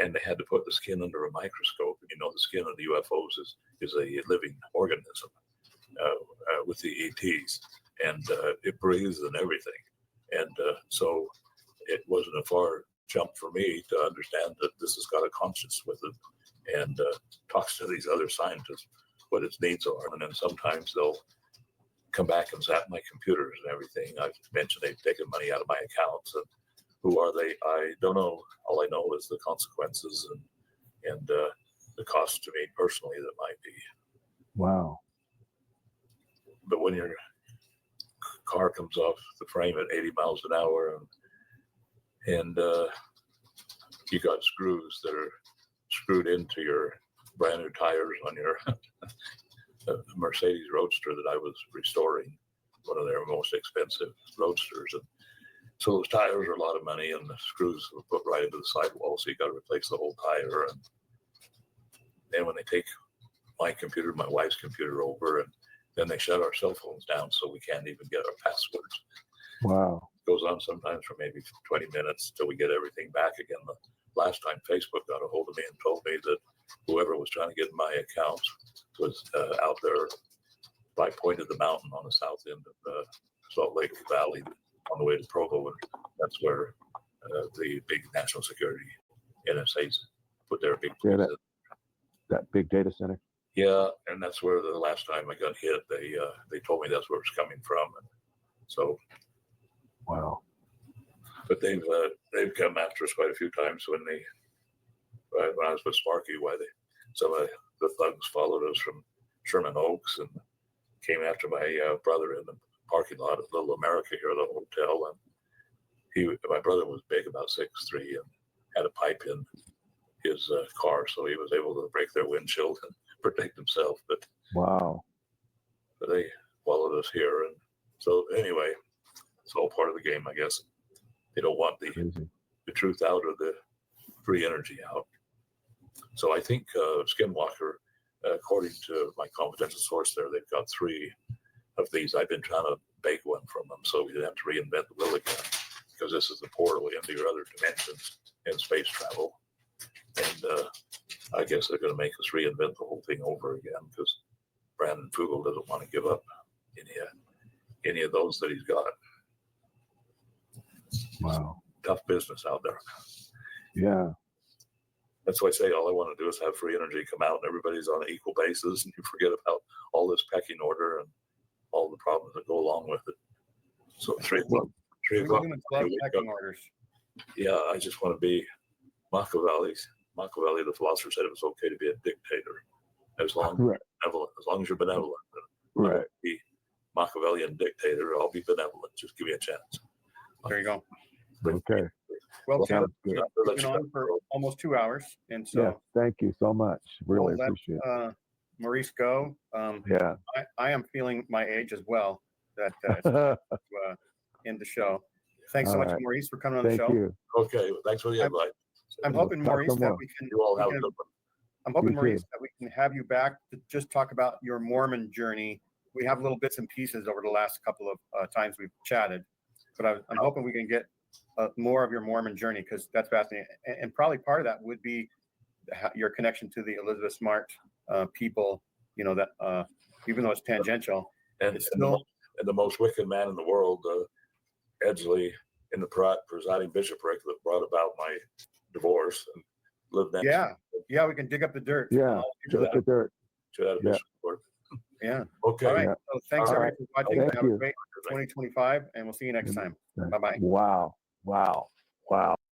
and they had to put the skin under a microscope. And the skin of the UFOs is a living organism with the ETs, and it breathes and everything. And so it wasn't a far jump for me to understand that this has got a conscience with it, and talks to these other scientists what its needs are. And then sometimes they'll come back and zap my computers and everything. I've mentioned they've taken money out of my accounts, and who are they? I don't know. All I know is the consequences and the cost to me personally that might be. Wow. But when your car comes off the frame at 80 miles an hour, and you got screws that are screwed into your brand new tires on your Mercedes Roadster that I was restoring, one of their most expensive Roadsters. And so those tires are a lot of money, and the screws were put right into the sidewall, so you got to replace the whole tire. And then when they take my computer, my wife's computer over, and then they shut our cell phones down so we can't even get our passwords. Wow. It goes on sometimes for maybe 20 minutes till we get everything back again. The last time Facebook got a hold of me and told me that whoever was trying to get my accounts was out there by Point of the Mountain on the south end of Salt Lake Valley on the way to Provo. And that's where the big national security NSAs put their big Yeah, that big data center. Yeah, and that's where the last time I got hit, they told me that's where it's coming from. And so, Wow. but they've come after us quite a few times when I was with Sparky. Some of the thugs followed us from Sherman Oaks and came after my brother in the parking lot at Little America here at the hotel. And my brother was big, about 6'3", and had a pipe in his car, so he was able to break their windshield and protect himself. But Wow. they followed us here, and so anyway, it's all part of the game, I guess. They don't want the Crazy. truth out or the free energy out. So I think Skinwalker, according to my confidential source there, they've got 3 of these. I've been trying to bake one from them so we didn't have to reinvent the wheel again, because this is the portal into your other dimensions in space travel. And I guess they're going to make us reinvent the whole thing over again, because Brandon Fugel doesn't want to give up any of those that he's got. Wow. Tough business out there. Yeah. That's why I say all I want to do is have free energy come out and everybody's on an equal basis, and you forget about all this pecking order and all the problems that go along with it. So 3 o'clock. 3 o'clock. Humans love pecking orders. Yeah, I just want to be Machiavelli, the philosopher, said it was okay to be a dictator as long as Right. you're benevolent. I Right. won't be Machiavellian dictator. I'll be benevolent. Just give me a chance. There you go. Okay. Well, Tim, Sounds good. we've been on for almost 2 hours, and so Yeah. Thank you so much. Really we'll let appreciate it. Maurice go. Yeah. I am feeling my age as well. That to end the show. Thanks so All much, right. Maurice, for coming on the Thank show. you. Okay, well, thanks for the invite. I'm hoping, Talk Maurice, some that more. we can. You all we have a can- good one. I'm hoping, You Maurice, too. that we can have you back to just talk about your Mormon journey. We have little bits and pieces over the last couple of times we've chatted, but I'm hoping we can get more of your Mormon journey, because that's fascinating. And probably part of that would be your connection to the Elizabeth Smart people. You know that even though it's tangential, And, it's and, the, still mo- and the most wicked man in the world, Edgley, in the presiding bishopric that brought about my divorce and lived next. yeah. We can dig up the dirt. Yeah. to Look that. at dirt. To that Yeah. bishop. Yeah. Okay. All right. Yeah. So thanks All everybody for watching. Thank Have you. a great 2025, and we'll see you next time. Bye bye. Wow. Wow. Wow.